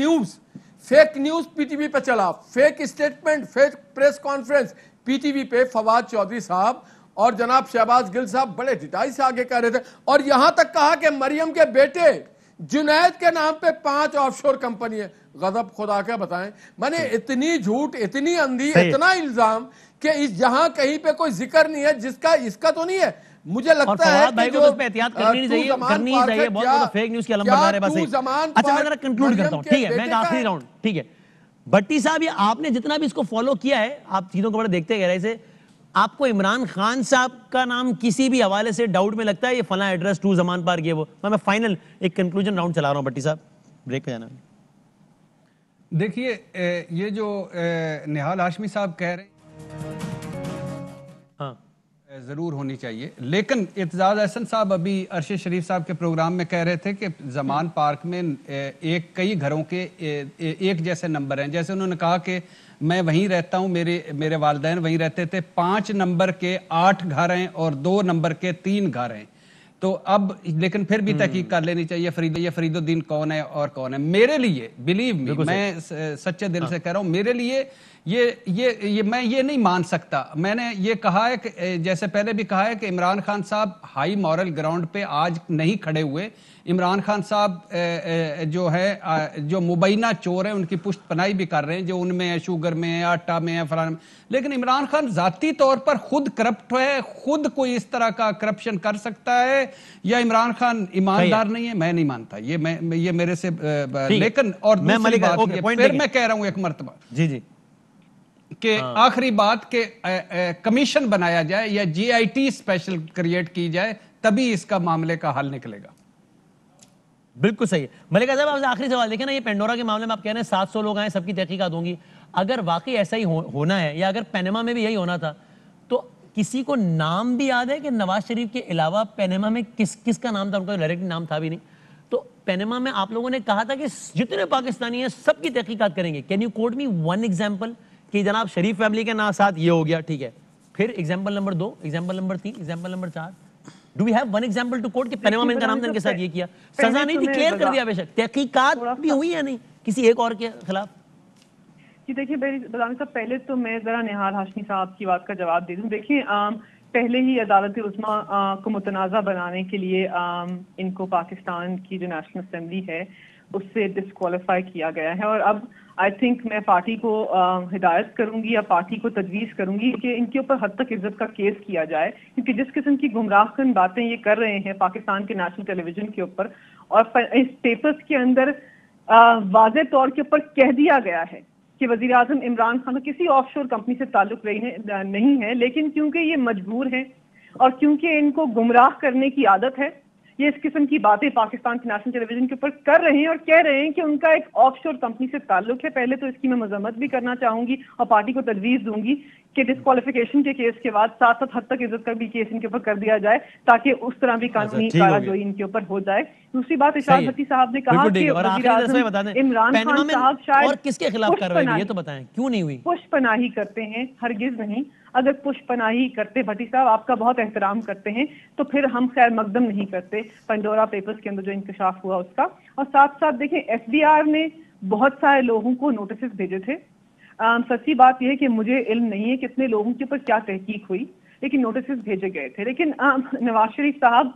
news P T V پہ چلا, fake statement, fake press conference P T V پہ. فواد چودھری صاحب اور جناب شہباز گل صاحب بڑے ڈٹائی سے آگے کہہ رہے تھے, اور یہاں تک کہا کہ مریم کے بیٹے جنید کے نام پہ 5 آف شور کمپنی ہے. غضب خدا کا بتائیں, میں نے اتنی جھوٹ, اتنی اندھی, اتنا الزام کہ اس جہاں کہیں پہ کوئی ذکر نہیں ہے جس کا اس کا تو نہیں ہے. مجھے لگتا ہے کہ جو احتیاط کرنی چاہیے, بہت فیک نیوز کے علمبردار ہے. بس اچھا میں ذرا کنکلوڈ کرتا ہوں, ٹھیک ہے, میں آخری راؤنڈ, ٹھیک ہے. بٹی صاحب یہ آپ نے جتنا بھی اس کو فالو کیا ہے, آپ چیزوں کو بڑے دیکھتے گہرائی سے, آپ کو عمران خان صاحب کا نام کسی بھی حوالے سے ڈاؤٹ میں لگتا ہے یہ فلاں ایڈریس 2 زمان پارک یہ وہ؟ میں فائنل ایک کنکلوژن راؤنڈ چلا رہا ہوں. بٹی صاحب بریک پہ جانا. دیکھیے یہ جو نہال ہاشمی صاحب کہہ رہے ہیں ہاں ضرور ہونی چاہیے, لیکن اعتزاز احسن صاحب ابھی ارشد شریف صاحب کے پروگرام میں کہہ رہے تھے کہ زمان پارک میں کئی گھروں کے ایک جیسے نمبر ہیں. جیسے انہوں نے کہا کہ میں وہیں رہتا ہوں, میرے والدین وہیں رہتے تھے, 5 نمبر کے 8 گھر ہیں اور 2 نمبر کے 3 گھر ہیں. تو اب لیکن پھر بھی تحقیق کر لینی چاہیے فرید الدین کون ہے اور کون ہے. میرے لیے بلیو می, میں سچے دل سے کہہ رہا ہوں, میرے لیے میں یہ نہیں مان سکتا. میں نے یہ کہا ہے کہ جیسے پہلے بھی کہا ہے کہ عمران خان صاحب ہائی مورل گراؤنڈ پہ آج نہیں کھڑے ہوئے. عمران خان صاحب جو ہے جو مبینہ چور ہیں ان کی پشت پناہی بھی کر رہے ہیں, جو ان میں ہے, شوگر میں ہے, آٹا میں ہے, فلاں. لیکن عمران خان ذاتی طور پر خود کرپٹ ہے, خود کوئی اس طرح کا کرپشن کر سکتا ہے, یا عمران خان ایماندار نہیں ہے؟ میں نہیں مانتا, یہ میرے سے. لیکن اور دوسری بات پھر میں کہہ رہا ہوں ایک مرتبہ جی کہ آخری بات کہ کمیشن بنایا جائے یا جی آئی ٹی اسپیشل کریٹ کی جائے, تبھی اس کا معاملے کا حل نکلے گا. بالکل صحیح ہے. ملکہ صاحب آپ سے آخری سوال دیکھیں نا, یہ پینڈورا کے معاملے میں آپ کہہ رہے ہیں 700 لوگ آئے, سب کی تحقیقات ہوں گی. اگر واقعی ایسا ہی ہونا ہے, یا اگر پینما میں بھی یہی ہونا تھا, تو کسی کو نام بھی یاد ہے کہ نواز شریف کے علاوہ پینما میں کس کا نام تھا؟ ان کا ڈائریکٹ نام تھا بھی نہیں. تو پینما میں آپ لوگوں نے کہا تھا کہ جتنے پاکستانی ہیں سب کی تحقیقات کریں گے. Can you quote me 1 example کہ جناب شریف فیملی کے ساتھ یہ ہو گیا, ٹھیک ہے, پھر example number 2, example number 3, example number 4. Do we have one example to quote کہ پینما میں ان کا نام ان کے ساتھ یہ کیا, سزا نہیں تھی, کلیئر کر دیا, بے شک تحقیقات بھی ہوئی یا نہیں کسی ایک اور کے خلاف؟ جی دیکھیے بدامی صاحب, پہلے تو میں ذرا نہال ہاشمی صاحب کی بات کا جواب دے دوں. دیکھیے پہلے ہی عدالت عظمیٰ کو متنازع بنانے کے لیے ان کو پاکستان کی جو نیشنل اسمبلی ہے اس سے ڈسکوالیفائی کیا گیا ہے. اور اب آئی تھنک میں پارٹی کو ہدایت کروں گی یا پارٹی کو تجویز کروں گی کہ ان کے اوپر حد تک عزت کا کیس کیا جائے, کیونکہ جس قسم کی گمراہ کن باتیں یہ کر رہے ہیں پاکستان کے نیشنل ٹیلی ویژن کے اوپر, اور اس پیپرز کے اندر واضح طور کے اوپر کہہ دیا گیا ہے کہ وزیر اعظم عمران خان کو کسی آف شور کمپنی سے تعلق نہیں ہے، لیکن کیونکہ یہ مجبور ہیں اور کیونکہ ان کو گمراہ کرنے کی عادت ہے، یہ اس قسم کی باتیں پاکستان کے نیشنل ٹیلی ویژن کے اوپر کر رہے ہیں اور کہہ رہے ہیں کہ ان کا ایک آف شور کمپنی سے تعلق ہے. پہلے تو اس کی میں مذمت بھی کرنا چاہوں گی اور پارٹی کو تجویز دوں گی کہ ڈسکوالیفیکیشن کے کیس کے بعد 7 حد تک عزت کا بھی کیس ان کے اوپر کر دیا جائے تاکہ اس طرح بھی قانونی کارروائی ان کے اوپر ہو جائے. دوسری بات اشاد بھٹی صاحب نے کہا کہ وزیر اعظم عمران خان صاحب شاید کس کے خلاف کارروائی ہوئی یہ تو بتائیں کیوں نہیں ہوئی؟ پشت پناہی کرتے ہیں، ہرگز نہیں. اگر پشت پناہی کرتے بھٹی صاحب، آپ کا بہت احترام کرتے ہیں، تو پھر ہم خیر مقدم نہیں کرتے پنڈورا پیپرز کے اندر جو انکشاف ہوا اس کا. اور ساتھ ساتھ دیکھیں ایف بی آر نے بہت سارے لوگوں کو نوٹسز بھیجے تھے. سچی بات یہ ہے کہ مجھے علم نہیں ہے کتنے لوگوں کے اوپر کیا تحقیق ہوئی، لیکن نوٹسز بھیجے گئے تھے. لیکن نواز شریف صاحب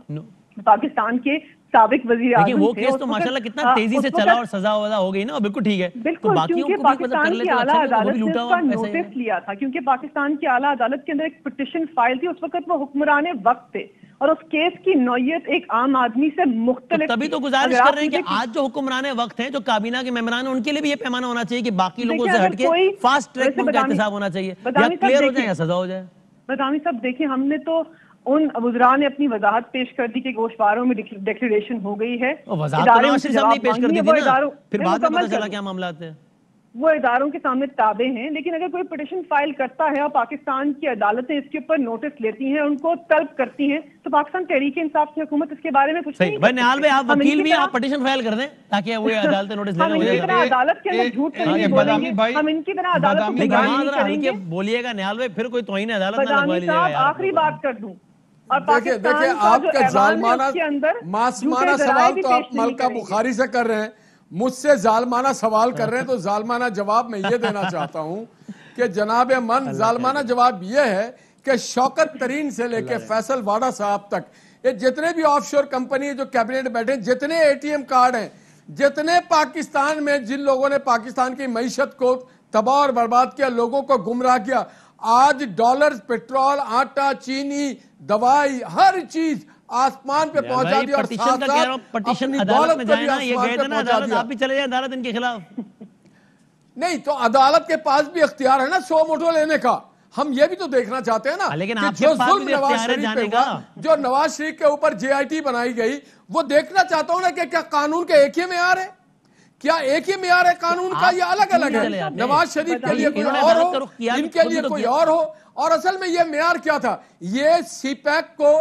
پاکستان کے سابق وزیر اعظم وہ کیس تو ماشاءاللہ کتنا تیزی سے چلا اور سزا وزا ہو گئی نا، بالکل ٹھیک ہے. بالکل، کیونکہ پاکستان کی اعلیٰ عدالت نے اس کا نوٹس لیا تھا، کیونکہ پاکستان کی اعلیٰ عدالت کے اندر ایک پٹیشن فائل تھی. اس وقت وہ حکمران وقت تھے اور اس کیس کی نوعیت ایک عام آدمی سے مختلف. تبھی تو گزارش کر رہے ہیں کہ آج جو حکمران وقت ہیں، جو کابینہ کے ممبران ہیں، ان کے لیے بھی یہ پیمانہ ہونا چاہیے کہ باقی لوگوں سے ہٹ کے فاسٹ ٹریک میں ان کا احتساب ہونا چاہیے، یا کلیئر ہو جائے یا سزا ہو جائے. بدامی صاحب دیکھیں، ہم نے تو ان وزراء نے اپنی وضاحت پیش کر دی کہ گوشواروں میں ڈیکلریشن ہو گئی ہے. وہ اداروں کے سامنے تابع ہیں، لیکن اگر کوئی پٹیشن فائل کرتا ہے اور پاکستان کی عدالتیں اس کے اوپر نوٹس لیتی ہیں، ان کو طلب کرتی ہیں، تو پاکستان تحریک انصاف کی حکومت اس کے بارے میں کچھ نہیں. نہال بھائی آپ وکیل بھی آپ پٹیشن فائل کر دیں تاکہ وہ عدالتیں نوٹس لیں. ہم ان کی طرح عدالت کے اندر جھوٹ نہیں بولیں گے، ہم ان کی طرح عدالت کو گمراہ نہیں کریں گے. بولیے گا نہال بھائی، پھر کوئی توہین عدالت نہ لگوا لیجیے گا. آخری بات کر دوں، اور دیکھیں آپ کا ظالمانہ معصومانہ سوال تو آپ ملکہ بخاری سے کر رہے ہیں، مجھ سے ظالمانہ سوال کر رہے ہیں، تو ظالمانہ جواب میں یہ دینا چاہتا ہوں کہ جناب من ظالمانہ جواب یہ ہے کہ شوکت ترین سے لے کے فیصل واڈا صاحب تک، یہ جتنے بھی آف شور کمپنی جو کیبنٹ بیٹھے، جتنے اے ٹی ایم کارڈ ہیں، جتنے پاکستان میں جن لوگوں نے پاکستان کی معیشت کو تباہ اور برباد کیا، لوگوں کو گمراہ کیا، آج ڈالر، پیٹرول، آٹا، چینی، دوائی، ہر چیز آسمان پہ پہنچا دی، اور ساتھ ساتھ اپنی دولت کو بھی آسمان پہ پہنچا دیا. آپ بھی چلے جائیں عدالت ان کے خلاف. نہیں تو عدالت کے پاس بھی اختیار ہے نا 100 موٹو لینے کا. ہم یہ بھی تو دیکھنا چاہتے ہیں نا لیکن کہ جو ظلم نواز شریف پہ ہوا، جو نواز شریف کے اوپر جے آئی ٹی بنائی گئی، وہ دیکھنا چاہتا ہوں نا کہ کیا قانون کے ایک ہی معیار ہے؟ کیا ایک ہی معیار ہے قانون کا یا الگ الگ ہے؟ نواز شریف کے لیے کوئی اور ہو، ان کے لیے کوئی اور ہو. اور اصل میں یہ معیار کیا تھا؟ یہ سی پیک کو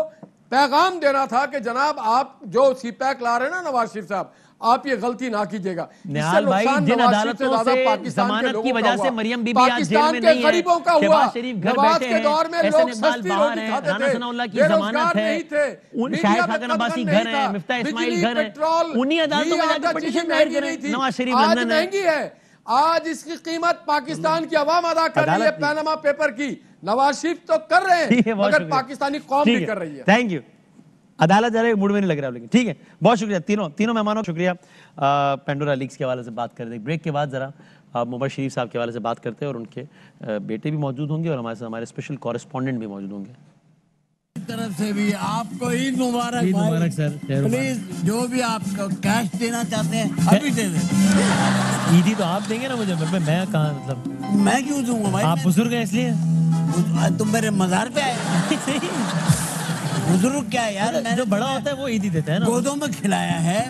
پیغام دینا تھا کہ جناب آپ جو سی پیک لا رہے ہیں نا نواز شریف صاحب، آپ یہ غلطی نہ کیجیے گا. نہال بھائی، جن عدالتوں سے ضمانت کی وجہ سے مریم بی بی آج جیل میں نہیں ہے، شہباز شریف گھر بیٹھے ہیں، احسن اقبال باہر ہیں، رانا ثناء اللہ کی ضمانت ہے، شاہد خاقان عباسی گھر ہے، مفتاح اسماعیل گھر ہے، انہی عدالتوں میں جا کے پٹیشن دائر کریں. نواز شریف لندن ہے. مہنگی ہے آج، اس کی قیمت پاکستان کی عوام ادا کر رہی ہے پیناما پیپر کی. نواز شریف تو کر رہے ہیں مگر پاکستانی قوم بھی کر رہی ہے. Thank you. عدالت جا رہے موڈ میں نہیں لگ رہا، لیکن ٹھیک ہے. بہت شکریہ تینوں مہمانوں، شکریہ. پینڈورا لیکس کے حوالے سے بات کر دیں. بریک کے بعد ذرا مبشر شریف صاحب کے حوالے سے بات کرتے ہیں، اور ان کے بیٹے بھی موجود ہوں گے اور ہمارے ساتھ ہمارے اسپیشل کورسپونڈنٹ بھی موجود ہوں گے. طرف سے بھی آپ کو عید مبارک. عید مبارک سر. پلیز جو بھی آپ کو کیش دینا چاہتے ہیں ابھی دے دیں. عیدی تو آپ دیں گے نا مجھے، میں کہاں، مطلب میں کیوں دوں گا بھائی؟ آپ بزرگ ہیں اس لیے. تم میرے مزار پہ آئے. بزرگ کیا ہے یار، جو بڑا ہوتا ہے وہ عیدی دیتا ہے نا. گودوں میں کھلایا ہے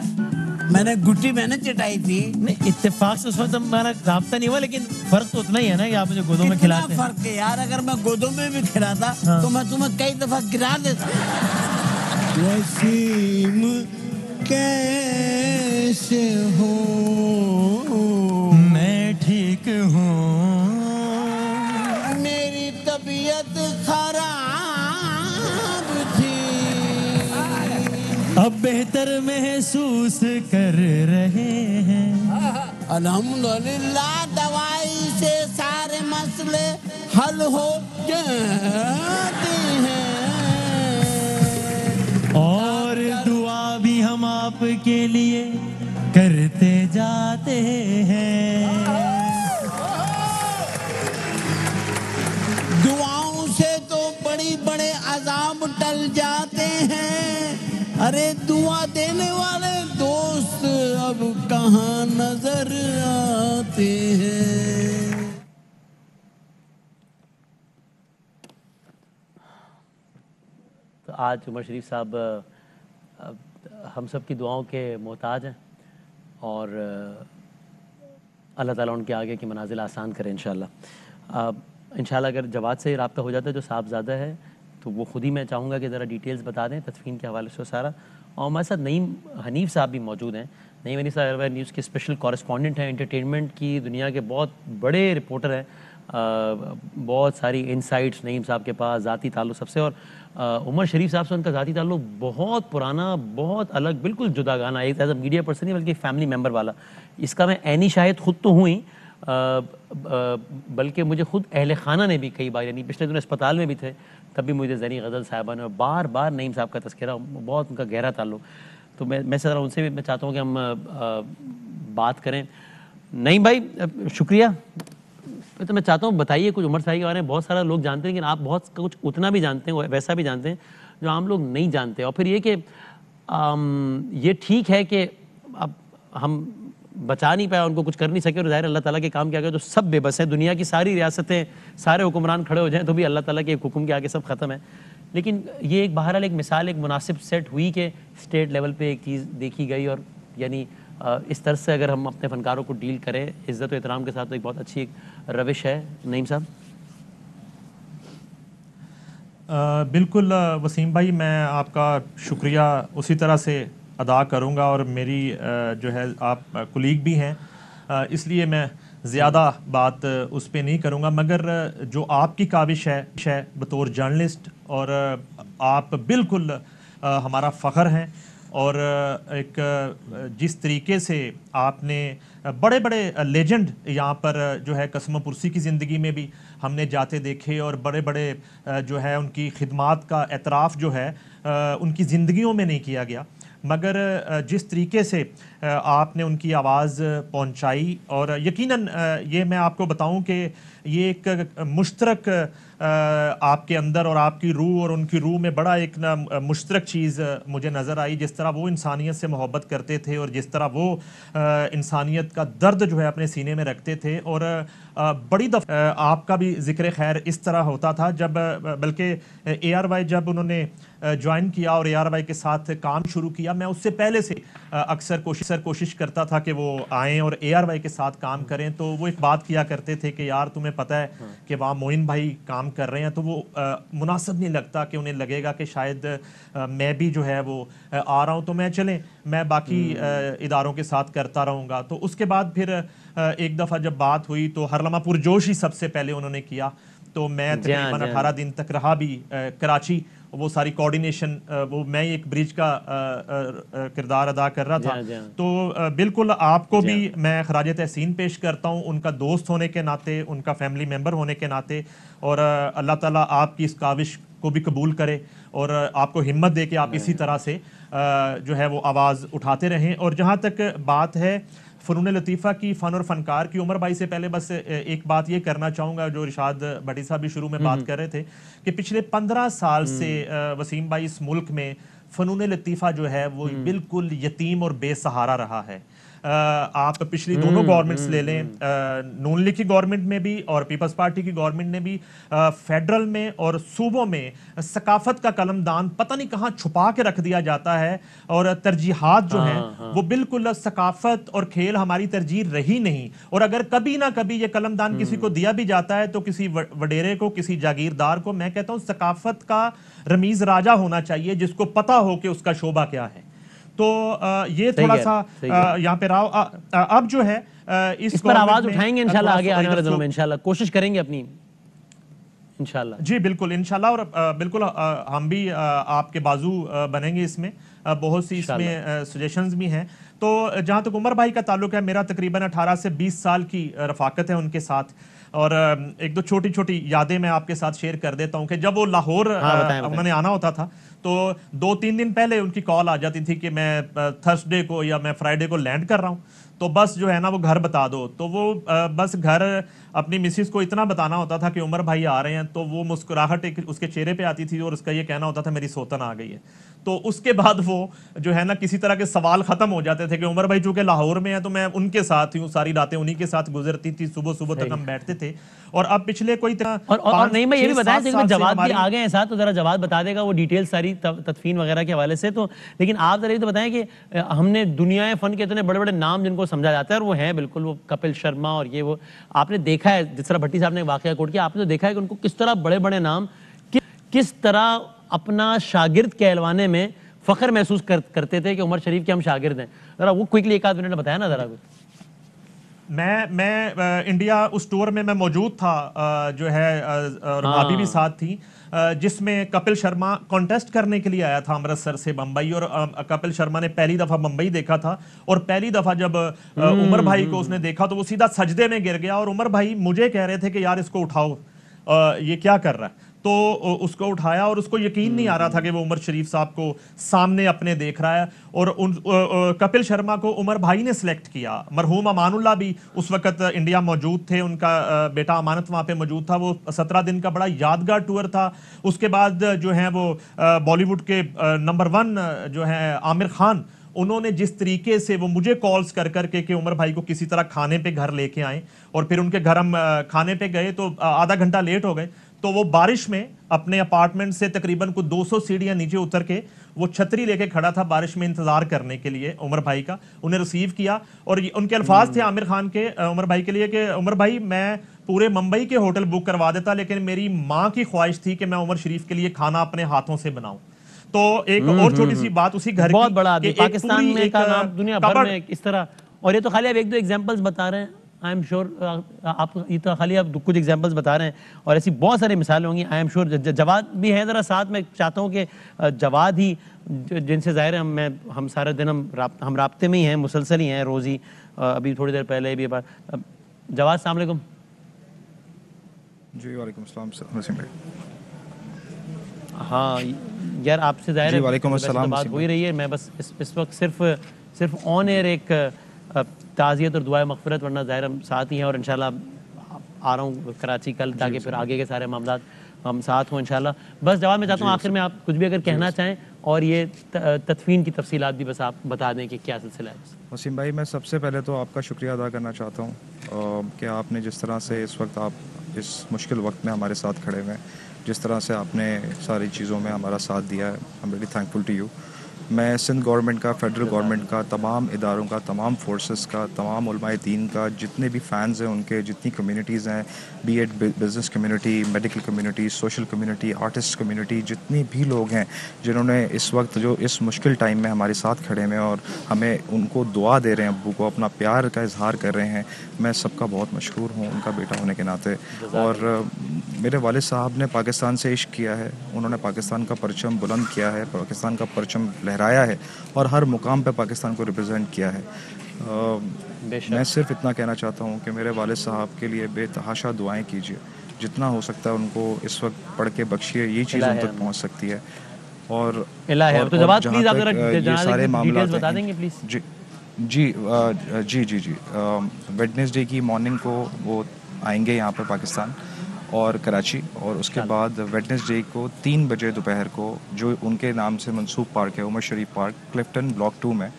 میں نے، گٹی میں نے چٹائی تھی. نہیں اتفاق سے اس وقت ہمارا رابطہ نہیں ہوا، لیکن فرق تو اتنا ہی ہے نا کہ آپ مجھے گودوں میں کھلاتے ہیں. فرق ہے یار، اگر میں گودوں میں بھی کھلاتا تو میں تمہیں کئی دفعہ گرا دیتا. وسیم کیسے ہو؟ میں ٹھیک ہوں، میری طبیعت خراب تھی، اب بہتر محسوس کر رہے ہیں. الحمدللہ دوائی سے سارے مسئلے حل ہو جاتے ہیں، اور دعا بھی ہم آپ کے لیے کرتے جاتے ہیں. دعاؤں سے تو بڑے عذاب ٹل جاتے ہیں. ارے دعا دینے والے دوست اب کہاں نظر آتے ہیں. آج عمر شریف صاحب ہم سب کی دعاؤں کے محتاج ہیں، اور اللہ تعالیٰ ان کے آگے کی منازل آسان کرے انشاءاللہ۔ انشاءاللہ اگر جواد سے رابطہ ہو جاتا ہے جو صاحبزادہ ہے، تو وہ خود ہی میں چاہوں گا کہ ذرا ڈیٹیلز بتا دیں تدفین کے حوالے سے سارا۔ اور ہمارے ساتھ نعیم حنیف صاحب بھی موجود ہیں۔ نعیم حنیف صاحب ایئر نیوز کے اسپیشل کورسپونڈنٹ ہیں، انٹرٹینمنٹ کی دنیا کے بہت بڑے رپورٹر ہیں، بہت ساری انسائٹس نعیم صاحب کے پاس، ذاتی تعلق سب سے، اور عمر شریف صاحب سے ان کا ذاتی تعلق بہت پرانا، بہت الگ، بالکل جداگانہ، ایک ایز اے میڈیا پرسن نہیں بلکہ فیملی ممبر والا۔ اس کا میں عینی شاہد خود تو ہوں ہی، بلکہ مجھے خود اہل خانہ نے بھی کئی بار، یعنی پچھلے دنوں اسپتال میں بھی تھے تب بھی مجھے زینی غزل صاحبہ نے بار بار نعیم صاحب کا تذکرہ، بہت ان کا گہرا تعلق۔ تو میں ذرا ان سے بھی میں چاہتا ہوں کہ ہم بات کریں۔ نعیم بھائی شکریہ۔ تو میں چاہتا ہوں بتائیے کچھ عمر صاحب کے بارے میں، بہت سارا لوگ جانتے ہیں لیکن آپ بہت کچھ اتنا بھی جانتے ہیں، ویسا بھی جانتے ہیں جو عام لوگ نہیں جانتے۔ اور پھر یہ کہ یہ ٹھیک ہے کہ اب ہم بچا نہیں پایا، ان کو کچھ کر نہیں سکے، اور ظاہر اللہ تعالیٰ کے کام کیا گیا تو سب بے بس ہیں، دنیا کی ساری ریاستیں، سارے حکمران کھڑے ہو جائیں تو بھی اللہ تعالیٰ کے ایک حکم کے آگے سب ختم ہے۔ لیکن یہ ایک بہرحال ایک مثال، ایک مناسب سیٹ ہوئی کہ اسٹیٹ لیول پہ ایک چیز دیکھی گئی، اور یعنی اس طرح سے اگر ہم اپنے فنکاروں کو ڈیل کریں عزت و احترام کے ساتھ تو ایک بہت اچھی ایک روش ہے۔ نعیم صاحب بالکل وسیم بھائی، میں آپ کا شکریہ اسی طرح سے ادا کروں گا، اور میری جو ہے آپ کولیگ بھی ہیں، اس لیے میں زیادہ بات اس پہ نہیں کروں گا، مگر جو آپ کی کاوش ہے بطور جرنلسٹ، اور آپ بالکل ہمارا فخر ہیں، اور ایک جس طریقے سے آپ نے بڑے بڑے لیجنڈ یہاں پر جو ہے قسم پرسی کی زندگی میں بھی ہم نے جاتے دیکھے، اور بڑے بڑے جو ہے ان کی خدمات کا اعتراف جو ہے ان کی زندگیوں میں نہیں کیا گیا، مگر جس طریقے سے آپ نے ان کی آواز پہنچائی، اور یقیناً یہ میں آپ کو بتاؤں کہ یہ ایک مشترک آپ کے اندر اور آپ کی روح اور ان کی روح میں بڑا ایک مشترک چیز مجھے نظر آئی، جس طرح وہ انسانیت سے محبت کرتے تھے، اور جس طرح وہ انسانیت کا درد جو ہے اپنے سینے میں رکھتے تھے۔ اور بڑی دفعہ آپ کا بھی ذکر خیر اس طرح ہوتا تھا، جب بلکہ اے آر وائی جب انہوں نے جوائن کیا اور اے آر وائی کے ساتھ کام شروع کیا، میں اس سے پہلے سے اکثر کوشش کرتا تھا کہ وہ آئیں اور اے آر وائی کے ساتھ کام کریں، تو وہ ایک بات کیا کرتے تھے کہ یار تمہیں پتہ ہے کہ وہاں معین بھائی کام کر رہے ہیں، تو وہ مناسب نہیں لگتا کہ انہیں لگے گا کہ شاید میں بھی جو ہے وہ آ رہا ہوں، تو میں باقی اداروں کے ساتھ کرتا رہوں گا۔ تو اس کے بعد پھر ایک دفعہ جب بات ہوئی تو ہر لمحہ پرجوش ہی سب سے پہلے انہوں نے کیا، تو میں تقریباً 18 دن تک رہا بھی کراچی، وہ ساری کوارڈینیشن، وہ میں ایک برج کا کردار ادا کر رہا تھا۔ تو بالکل آپ کو بھی میں خراج تحسین پیش کرتا ہوں، ان کا دوست ہونے کے ناطے، ان کا فیملی ممبر ہونے کے ناطے، اور اللہ تعالیٰ آپ کی اس کاوش کو بھی قبول کرے اور آپ کو ہمت دے کہ آپ اسی طرح سے جو ہے وہ آواز اٹھاتے رہیں۔ اور جہاں تک بات ہے فنون لطیفہ کی، فن اور فنکار کی، عمر بھائی سے پہلے بس ایک بات یہ کرنا چاہوں گا جو رشاد بھٹی صاحب بھی شروع میں بات کر رہے تھے کہ پچھلے 15 سال سے وسیم بھائی اس ملک میں فنون لطیفہ جو ہے وہ بالکل یتیم اور بے سہارا رہا ہے۔ آپ پچھلی دونوں گورنمنٹس لے لیں، نون لیگ کی گورنمنٹ میں بھی اور پیپلز پارٹی کی گورنمنٹ نے بھی، فیڈرل میں اور صوبوں میں ثقافت کا قلم دان پتہ نہیں کہاں چھپا کے رکھ دیا جاتا ہے، اور ترجیحات جو ہیں وہ بالکل ثقافت اور کھیل ہماری ترجیح رہی نہیں، اور اگر کبھی نہ کبھی یہ قلم دان کسی کو دیا بھی جاتا ہے تو کسی وڈیرے کو، کسی جاگیردار کو۔ میں کہتا ہوں ثقافت کا رمیز راجہ ہونا چاہیے جس کو پتہ ہو کہ اس کا شعبہ کیا ہے۔ تو یہ تھوڑا سا یہاں پہ راو اب جو ہے اس پر آواز اٹھائیں گے انشاءاللہ آگے آنے والے دنوں میں، انشاءاللہ کوشش کریں گے اپنی، انشاءاللہ جی بالکل انشاءاللہ، اور بالکل ہم بھی آپ کے بازو بنیں گے اس میں، بہت سی اس میں سجیشنز بھی ہیں۔ تو جہاں تک عمر بھائی کا تعلق ہے، میرا تقریباً 18 سے 20 سال کی رفاقت ہے ان کے ساتھ، اور ایک دو چھوٹی چھوٹی یادیں میں آپ کے ساتھ شیئر کر دیتا ہوں کہ جب وہ لاہور انہوں نے آنا ہوتا تھا تو 2-3 دن پہلے ان کی کال آ جاتی تھی کہ میں تھرسڈے کو یا میں فرائیڈے کو لینڈ کر رہا ہوں، تو بس جو ہے نا وہ گھر بتا دو، تو وہ بس گھر اپنی مسز کو اتنا بتانا ہوتا تھا کہ عمر بھائی آ رہے ہیں، تو وہ مسکراہٹ اس کے چہرے پہ آتی تھی اور اس کا یہ کہنا ہوتا تھا میری سوتن آ گئی ہے۔ تو اس کے بعد وہ جو ہے نا کسی طرح کے سوال ختم ہو جاتے تھے کہ عمر بھائی چونکہ لاہور میں ہیں تو میں ان کے ساتھ ہوں، ساری راتیں انہی کے ساتھ گزرتی تھی، صبح صبح تک ہم بیٹھتے تھے. اور اب پچھلے کوئی اور نہیں میں یہ بھی بتایا کہ جواد بھی آ گئے ہیں ساتھ، تو ذرا جواد بتا دے گا وہ ڈیٹیل ساری تدفین وغیرہ کے حوالے سے. تو لیکن آپ ذرا یہ تو بتائیں کہ ہم نے دنیا فن کے اتنے بڑے بڑے نام جن کو سمجھا جاتا ہے اور وہ ہیں بالکل، وہ کپل شرما اور یہ وہ آپ نے دیکھا ہے جس طرح بھٹی صاحب نے واقعہ کوٹ کیا، آپ نے تو دیکھا ہے کہ ان کو کس طرح بڑے بڑے نام کس طرح اپنا شاگرد کہلوانے میں فخر محسوس کرتے تھے کہ عمر شریف کے ہم شاگرد ہیں. ذرا وہ کوئکلی ایک آدھ منٹ بتایا نا ذرا کچھ. میں انڈیا اس ٹور میں موجود تھا جو ہے، اور بھابھی بھی ساتھ تھی، جس میں کپل شرما کانٹیسٹ کرنے کے لیے آیا تھا امرتسر سے بمبئی. اور کپل شرما نے پہلی دفعہ بمبئی دیکھا تھا، اور پہلی دفعہ جب عمر بھائی کو اس نے دیکھا تو وہ سیدھا سجدے میں گر گیا. اور عمر بھائی مجھے کہہ رہے تھے کہ یار اس کو اٹھاؤ، یہ کیا کر رہا ہے. تو اس کو اٹھایا اور اس کو یقین نہیں آ رہا تھا کہ وہ عمر شریف صاحب کو سامنے اپنے دیکھ رہا ہے. اور کپل شرما کو عمر بھائی نے سلیکٹ کیا. مرحوم امان اللہ بھی اس وقت انڈیا موجود تھے، ان کا بیٹا امانت وہاں پہ موجود تھا. وہ 17 دن کا بڑا یادگار ٹور تھا. اس کے بعد جو ہیں وہ بالی ووڈ کے نمبر 1 جو ہیں عامر خان، انہوں نے جس طریقے سے وہ مجھے کالز کر کے کہ عمر بھائی کو کسی طرح کھانے پہ گھر لے کے آئیں، اور پھر ان کے گھر ہم کھانے پہ گئے تو آدھا گھنٹہ لیٹ ہو گئے. تو وہ بارش میں اپنے اپارٹمنٹ سے تقریباً کو 200 سیڑھیاں نیچے اتر کے وہ چھتری لے کے کھڑا تھا بارش میں انتظار کرنے کے لیے عمر بھائی کا. انہیں ریسیو کیا اور ان کے الفاظ تھے عامر خان کے عمر بھائی کے لیے کہ عمر بھائی میں پورے ممبئی کے ہوٹل بک کروا دیتا، لیکن میری ماں کی خواہش تھی کہ میں عمر شریف کے لیے کھانا اپنے ہاتھوں سے بناؤں. تو ایک اور چھوٹی سی بات اسی گھر کی، بہت بڑا آدمی پاکستان میں کا نام دنیا بھر میں اس طرح. اور یہ تو خالی آپ ایک دو ایگزامپلز بتا رہے ہیں، آئی ایم شیور آپ یہ تو خالی آپ کچھ ایگزامپلز بتا رہے ہیں اور ایسی بہت ساری مثالیں ہوں گی. آئی ایم شیور جواد بھی ہیں ذرا ساتھ. میں چاہتا ہوں کہ جواد ہی جن سے ظاہر ہے ہم سارے دن ہم رابطے میں ہی ہیں، مسلسل ہی ہیں، روز ہی. ابھی تھوڑی دیر پہلے بھی جواد السلام علیکم. جی وعلیکم السلام وسیم بھائی. ہاں یار آپ سے ظاہر ہے وعلیکم السلام بات ہو ہی رہی ہے. میں بس اس وقت صرف آن ایئر ایک تعزیت اور دعائے مغفرت، ورنہ ظاہر ہم ساتھ ہی ہیں. اور انشاءاللہ آ رہا ہوں کراچی کل تاکہ پھر آگے کے سارے معاملات ہم ساتھ ہوں انشاءاللہ. بس جواد میں چاہتا ہوں آخر میں آپ کچھ بھی اگر کہنا چاہیں اور یہ تدفین کی تفصیلات بھی بس آپ بتا دیں کہ کیا سلسلہ ہے. وسیم بھائی میں سب سے پہلے تو آپ کا شکریہ ادا کرنا چاہتا ہوں کہ آپ نے جس طرح سے اس وقت آپ اس مشکل وقت میں ہمارے ساتھ کھڑے ہوئے ہیں، جس طرح سے آپ نے ساری چیزوں میں ہمارا ساتھ دیا ہے. I am very thankful to you. میں سندھ گورنمنٹ کا، فیڈرل گورنمنٹ کا، تمام اداروں کا، تمام فورسز کا، تمام علماء دین کا، جتنے بھی فینز ہیں ان کے، جتنی کمیونٹیز ہیں، be it business community, medical community, social community, artist community, جتنے بھی لوگ ہیں جنہوں نے اس وقت جو اس مشکل ٹائم میں ہمارے ساتھ کھڑے ہیں اور ہمیں ان کو دعا دے رہے ہیں، ابو کو اپنا پیار کا اظہار کر رہے ہیں، میں سب کا بہت مشکور ہوں ان کا بیٹا ہونے کے ناطے. اور میرے والد صاحب نے پاکستان سے عشق کیا ہے، انہوں نے پاکستان کا پرچم بلند کیا ہے، پاکستان کا پرچم لہرایا ہے اور ہر مقام پہ پاکستان کو ریپرزینٹ کیا ہے. میں صرف اتنا کہنا چاہتا ہوں کہ میرے والد صاحب کے لیے بے تحاشا دعائیں کیجیے، جتنا ہو سکتا ہے ان کو اس وقت پڑھ کے بخشیے، یہ چیز ان تک پہنچ سکتی ہے. اور جہاں تک یہ سارے معاملات ہیں، جی ویڈنسڈے کی مارننگ کو وہ آئیں گے یہاں پہ پاکستان اور کراچی، اور اس کے بعد ویڈنسڈے کو 3 بجے دوپہر کو جو ان کے نام سے منسوب پارک ہے، عمر شریف پارک، کلفٹن بلاک 2 میں،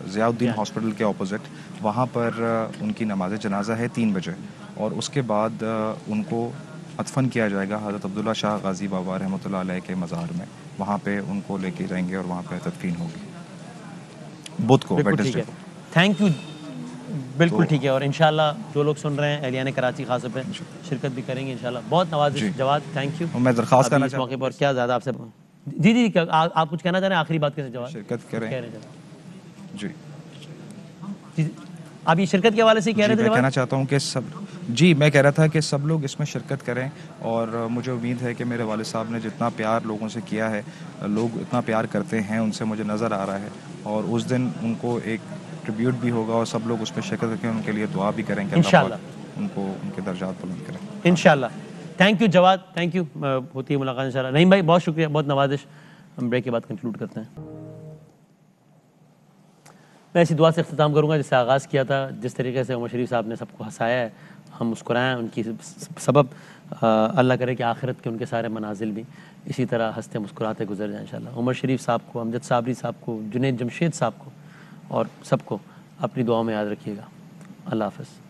ضیاء الدین ہاسپٹل کے اپوزٹ، وہاں پر ان کی نماز جنازہ ہے 3 بجے. اور اس کے بعد ان کو ادفن کیا جائے گا حضرت عبداللہ شاہ غازی بابا رحمۃ اللہ علیہ کے مزار میں. وہاں پہ ان کو لے کے جائیں گے اور وہاں پہ تدفین ہوگی بدھ کو، ویڈنسڈے کو. Thank you. بالکل ٹھیک ہے. اور انشاءاللہ جو لوگ سن رہے ہیں اہلیان کراچی خاص طور پہ شرکت بھی کریں گے انشاءاللہ. بہت نوازش جواد، تھینک یو. میں درخواست کرنا اس موقع پر کیا زیادہ آپ سے جی آپ کچھ کہنا چاہ رہے ہیں آخری بات کے جواد؟ شرکت کریں. جی آپ یہ شرکت کے حوالے سے کہہ رہے تھے؟ میں کہنا چاہتا ہوں کہ میں کہہ رہا تھا کہ سب لوگ اس میں شرکت کریں. اور مجھے امید ہے کہ میرے والد صاحب نے جتنا پیار لوگوں سے کیا ہے، لوگ اتنا پیار کرتے ہیں ان سے، مجھے نظر آ رہا ہے. اور اس دن ان کو ایک ٹریبیوٹ بھی ہوگا اور سب لوگ اس میں شرکت کریں، ان کے لیے دعا بھی کریں کہ اللہ پاک ان کو ان کے درجات بلند کریں انشاءاللہ. Thank you Jawad, thank you. ہوتی ہے ملاقات انشاءاللہ. نہیں بھائی بہت شکریہ، بہت نوازش. ہم بریک کے بعد کنکلوڈ کرتے ہیں. میں ایسی دعا سے اختتام کروں گا جس سے آغاز کیا تھا. جس طریقے سے عمر شریف صاحب نے سب کو ہنسایا ہے، ہم مسکرائیں ان کی سبب اللہ کرے کہ آخرت کے ان کے سارے منازل بھی اسی طرح ہنستے مسکراتے گزر جائیں انشاءاللہ. عمر شریف صاحب کو, امجد صابری صاحب کو, جنید جمشید صاحب کو اور سب کو اپنی دعاؤں میں یاد رکھیے گا. اللہ حافظ.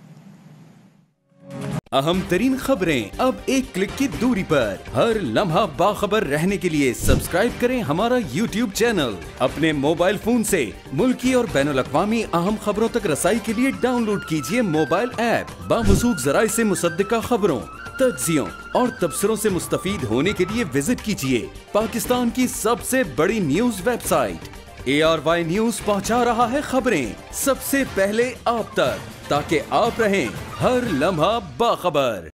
اہم ترین خبریں اب ایک کلک کی دوری پر. ہر لمحہ باخبر رہنے کے لیے سبسکرائب کریں ہمارا YouTube چینل. اپنے موبائل فون سے ملکی اور بین الاقوامی اہم خبروں تک رسائی کے لیے ڈاؤن لوڈ کیجیے موبائل ایپ. باموثوق ذرائع سے مصدقہ خبروں, تجزیوں اور تبصروں سے مستفید ہونے کے لیے وزٹ کیجیے پاکستان کی سب سے بڑی news website. ARY news پہنچا رہا ہے خبریں سب سے پہلے آپ تک, تاکہ آپ رہیں ہر لمحہ باخبر.